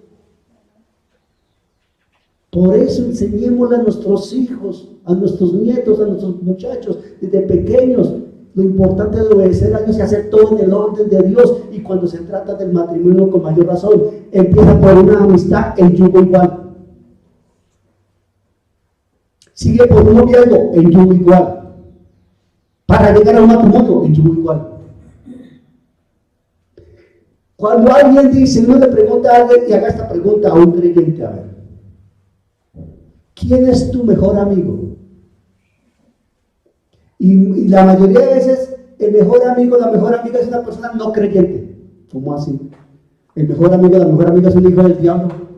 Por eso enseñémosle a nuestros hijos, a nuestros nietos, a nuestros muchachos, desde pequeños, lo importante de obedecer a Dios y hacer todo en el orden de Dios. Y cuando se trata del matrimonio, con mayor razón, empieza por una amistad en yugo igual. Sigue por un noviazgo en yugo igual. Para llegar a un matrimonio en yugo igual. Cuando alguien dice, uno le pregunta a alguien y haga esta pregunta a un creyente, a ver, ¿quién es tu mejor amigo? Y la mayoría de veces el mejor amigo, la mejor amiga es una persona no creyente. ¿Cómo así? El mejor amigo, la mejor amiga es un hijo del diablo.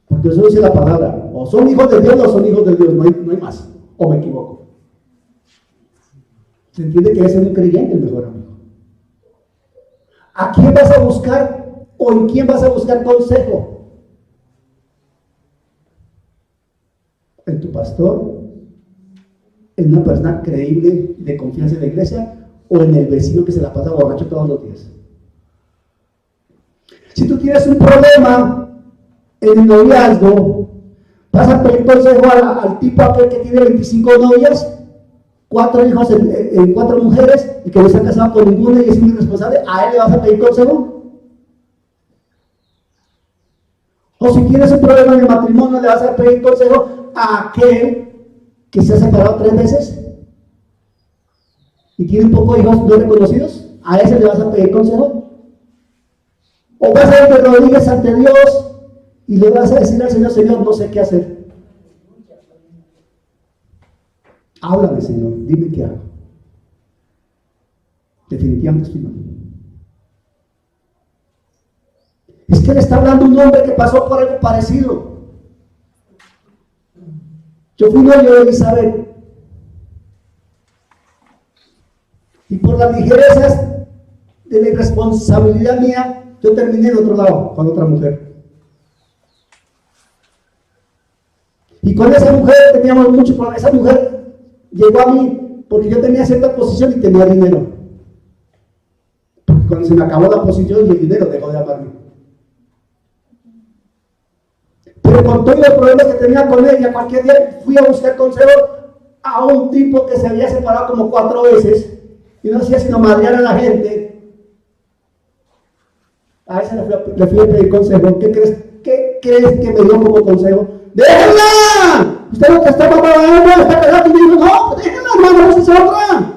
Porque eso dice la palabra. O son hijos de Dios o son hijos de Dios. No hay más. ¿O me equivoco? Se entiende que es un creyente el mejor amigo. ¿A quién vas a buscar o en quién vas a buscar consejo? ¿En tu pastor? ¿En una persona creíble de confianza en la iglesia? ¿O en el vecino que se la pasa borracho todos los días? Si tú tienes un problema en el noviazgo, vas a pedir consejo al tipo aquel que tiene 25 novias, 4 hijos en 4 mujeres y que no se ha casado con ninguna y es un irresponsable. ¿A él le vas a pedir consejo? O si tienes un problema en el matrimonio, ¿le vas a pedir consejo a aquel que se ha separado 3 veces y tiene un poco de hijos no reconocidos? ¿A ese le vas a pedir consejo? ¿O vas a ir de rodillas ante Dios y le vas a decir al Señor, Señor, no sé qué hacer? Háblame, Señor, dime qué hago. Definitivamente estoy mal. Es que le está hablando un hombre que pasó por algo parecido. Yo fui novio de Elizabeth y por las ligerezas de la irresponsabilidad mía, yo terminé en otro lado con otra mujer. Y con esa mujer teníamos mucho problema. Esa mujer llegó a mí porque yo tenía cierta posición y tenía dinero. Porque cuando se me acabó la posición y el dinero, dejó de amarme. Pero con todos los problemas que tenía con ella, cualquier día fui a buscar consejo a un tipo que se había separado como 4 veces y no hacía sino madrear a la gente. A ese le fui a pedir consejo. ¿Qué crees que me dio como consejo? ¡Déjenla! Usted lo que está matando, está casado y dijo, no, déjenla, hermano, esa es otra.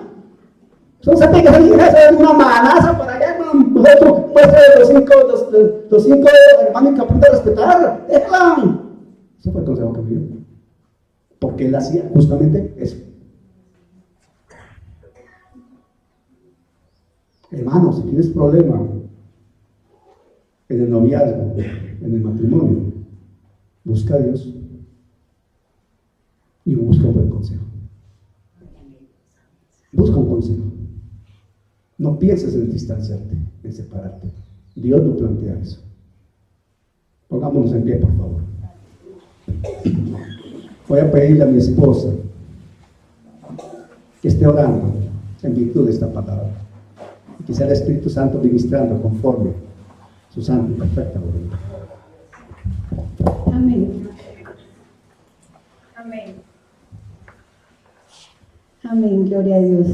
Son se pega esa una manaza para allá, hermano. Nosotros muestra de los cinco hermanos que aprende a respetar. Déjenla. Ese fue el consejo que me dio. Porque él hacía justamente eso. Hermano, si tienes problema en el noviazgo, en el matrimonio, busca a Dios y busca un buen consejo. Busca un consejo. No pienses en distanciarte, en separarte. Dios no plantea eso. Pongámonos en pie, por favor. Voy a pedirle a mi esposa que esté orando en virtud de esta palabra. Y que sea el Espíritu Santo ministrando conforme su santa y perfecta voluntad. Amén. Amén. Amén, gloria a Dios.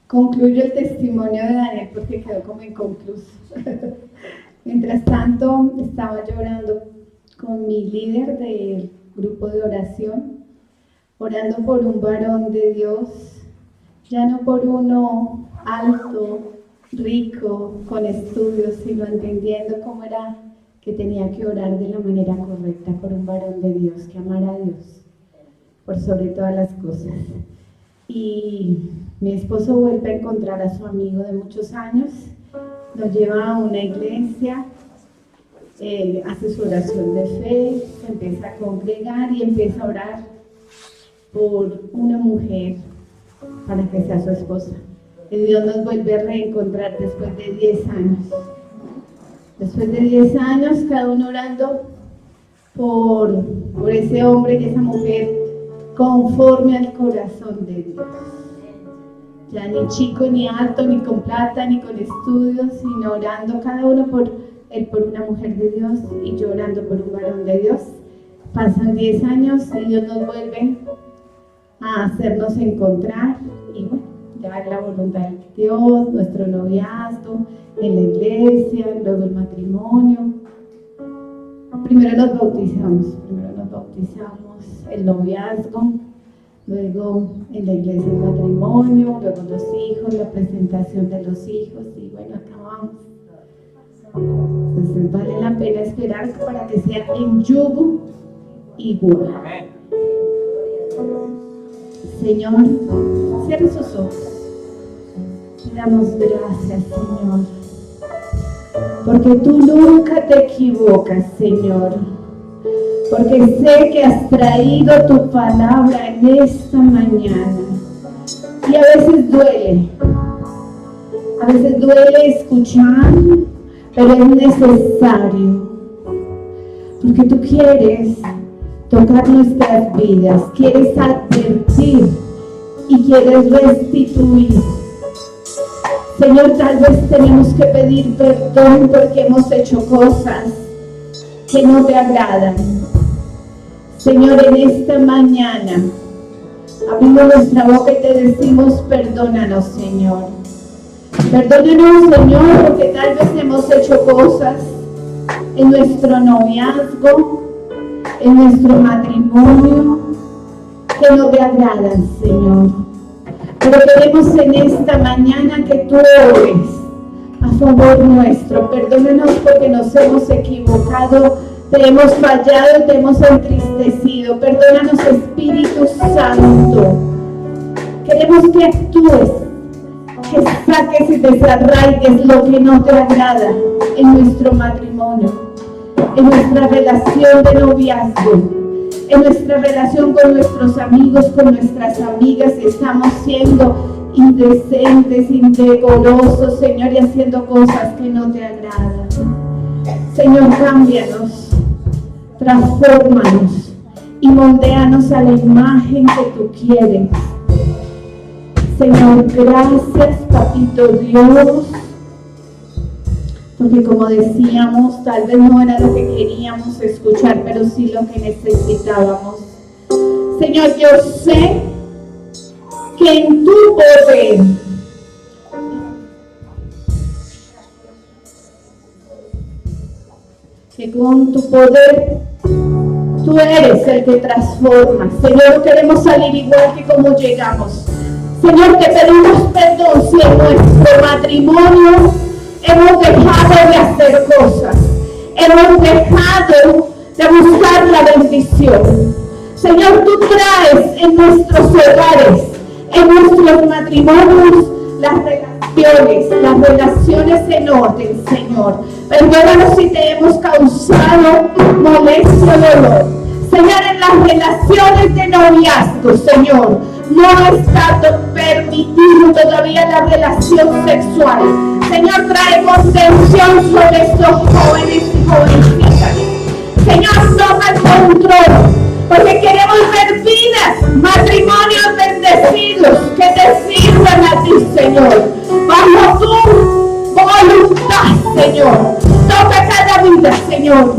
Concluyo el testimonio de Daniel porque quedó como inconcluso. Mientras tanto, estaba llorando con mi líder del grupo de oración, orando por un varón de Dios, ya no por uno alto, rico, con estudios, sino entendiendo cómo era que tenía que orar de la manera correcta por un varón de Dios, que amara a Dios por sobre todas las cosas. Y mi esposo vuelve a encontrar a su amigo de muchos años, lo lleva a una iglesia, hace su oración de fe, se empieza a congregar y empieza a orar por una mujer para que sea su esposa. Y Dios nos vuelve a reencontrar después de 10 años. Después de 10 años, cada uno orando por ese hombre y esa mujer conforme al corazón de Dios. Ya ni chico, ni alto, ni con plata, ni con estudios, sino orando cada uno por una mujer de Dios y yo orando por un varón de Dios. Pasan 10 años y Dios nos vuelve a hacernos encontrar y bueno, ya la voluntad de Dios, nuestro noviazgo, en la iglesia, luego el matrimonio. Primero nos bautizamos, el noviazgo, luego en la iglesia el matrimonio, luego los hijos, la presentación de los hijos y bueno, acabamos. Entonces vale la pena esperar para que sea en yugo igual. Señor, cierre sus ojos. Te damos gracias, Señor, porque tú nunca te equivocas, Señor, porque sé que has traído tu palabra en esta mañana y a veces duele escuchar, pero es necesario, porque tú quieres tocar nuestras vidas, quieres advertir y quieres restituir. Señor, tal vez tenemos que pedir perdón porque hemos hecho cosas que no te agradan. Señor, en esta mañana abrimos nuestra boca y te decimos perdónanos, Señor. Perdónanos, Señor, porque tal vez hemos hecho cosas en nuestro noviazgo, en nuestro matrimonio, que no te agradan, Señor. Pero queremos en esta mañana que tú ores a favor nuestro. Perdónanos porque nos hemos equivocado, te hemos fallado, te hemos entristecido. Perdónanos, Espíritu Santo. Queremos que actúes, que saques y desarraigues lo que no te agrada en nuestro matrimonio, en nuestra relación de noviazgo, en nuestra relación con nuestros amigos, con nuestras amigas. Estamos siendo indecentes, indecorosos, Señor, y haciendo cosas que no te agradan. Señor, cámbianos, transfórmanos y moldéanos a la imagen que tú quieres. Señor, gracias, Papito Dios, porque como decíamos, tal vez no era lo que queríamos escuchar, pero sí lo que necesitábamos. Señor, yo sé que en tu poder que con tu poder tú eres el que transforma. Señor, no queremos salir igual que como llegamos. Señor, te pedimos perdón si en nuestro matrimonio hemos dejado de hacer cosas, hemos dejado de buscar la bendición. Señor, tú traes en nuestros hogares, en nuestros matrimonios, las relaciones en orden, Señor. Perdónanos si te hemos causado molestia o dolor. Señor, en las relaciones de noviazgo, Señor, no está permitido todavía la relación sexual. Señor, trae contención sobre estos jóvenes y jovencitas. Señor, toma el control, porque queremos ver vidas, matrimonios bendecidos que te sirvan a ti, Señor, bajo tu voluntad, Señor. Toca cada vida, Señor.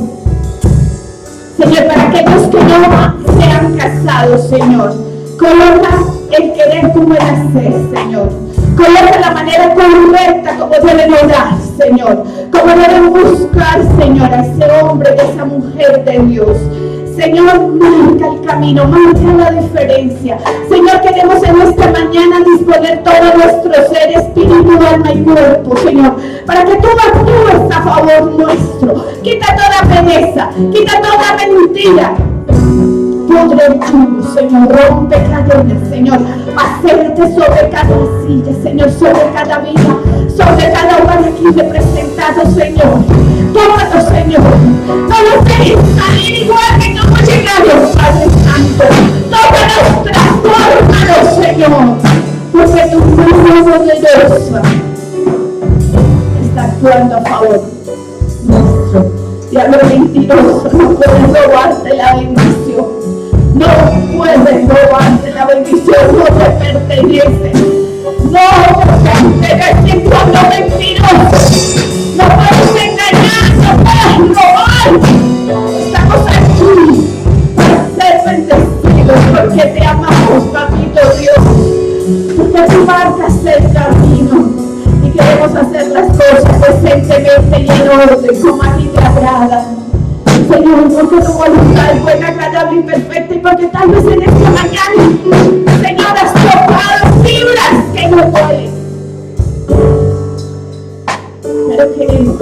Señor, para aquellos que no sean casados, Señor, coloca el querer como el hacer, Señor. Coloca la manera correcta como deben orar, Señor. Como deben buscar, Señor, a ese hombre, a esa mujer de Dios. Señor, marca el camino, marca la diferencia. Señor, queremos en esta mañana disponer todo nuestro ser, espíritu, alma y cuerpo, Señor, para que tú actúes a favor nuestro. Quita toda pereza, quita toda mentira. Pudre el yugo, Señor, rompe cadenas, Señor, acércate sobre cada silla, Señor, sobre cada vida, sobre cada hogar aquí representado, Señor. Tómanos, Señor, no nos dejes salir igual que como llegamos, Padre Santo. Tómanos, transfórmanos, Señor, porque tu mano poderosa está actuando a favor nuestro. Diablo mentiroso, no puedes robarte la bendición. No puedes robarte la bendición, no te pertenece. No te pertenece cuando mentiroso. No puedes engañar, no puedes robar. Estamos aquí para ser bendecidos porque te amamos, papito Dios. Porque tú marcas el camino y queremos hacer las cosas decentemente y en orden como a ti te agrada. Señor, porque tu voluntad es buena, agradable y perfecta, y porque tal vez en esta mañana, Señor, has tocado fibras que no duelen. Pero queremos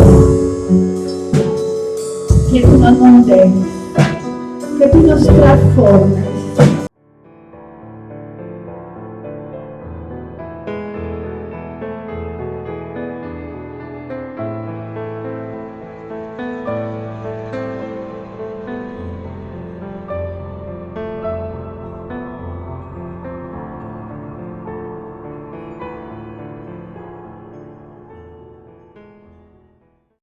que tú nos moldees, que tú nos transformes,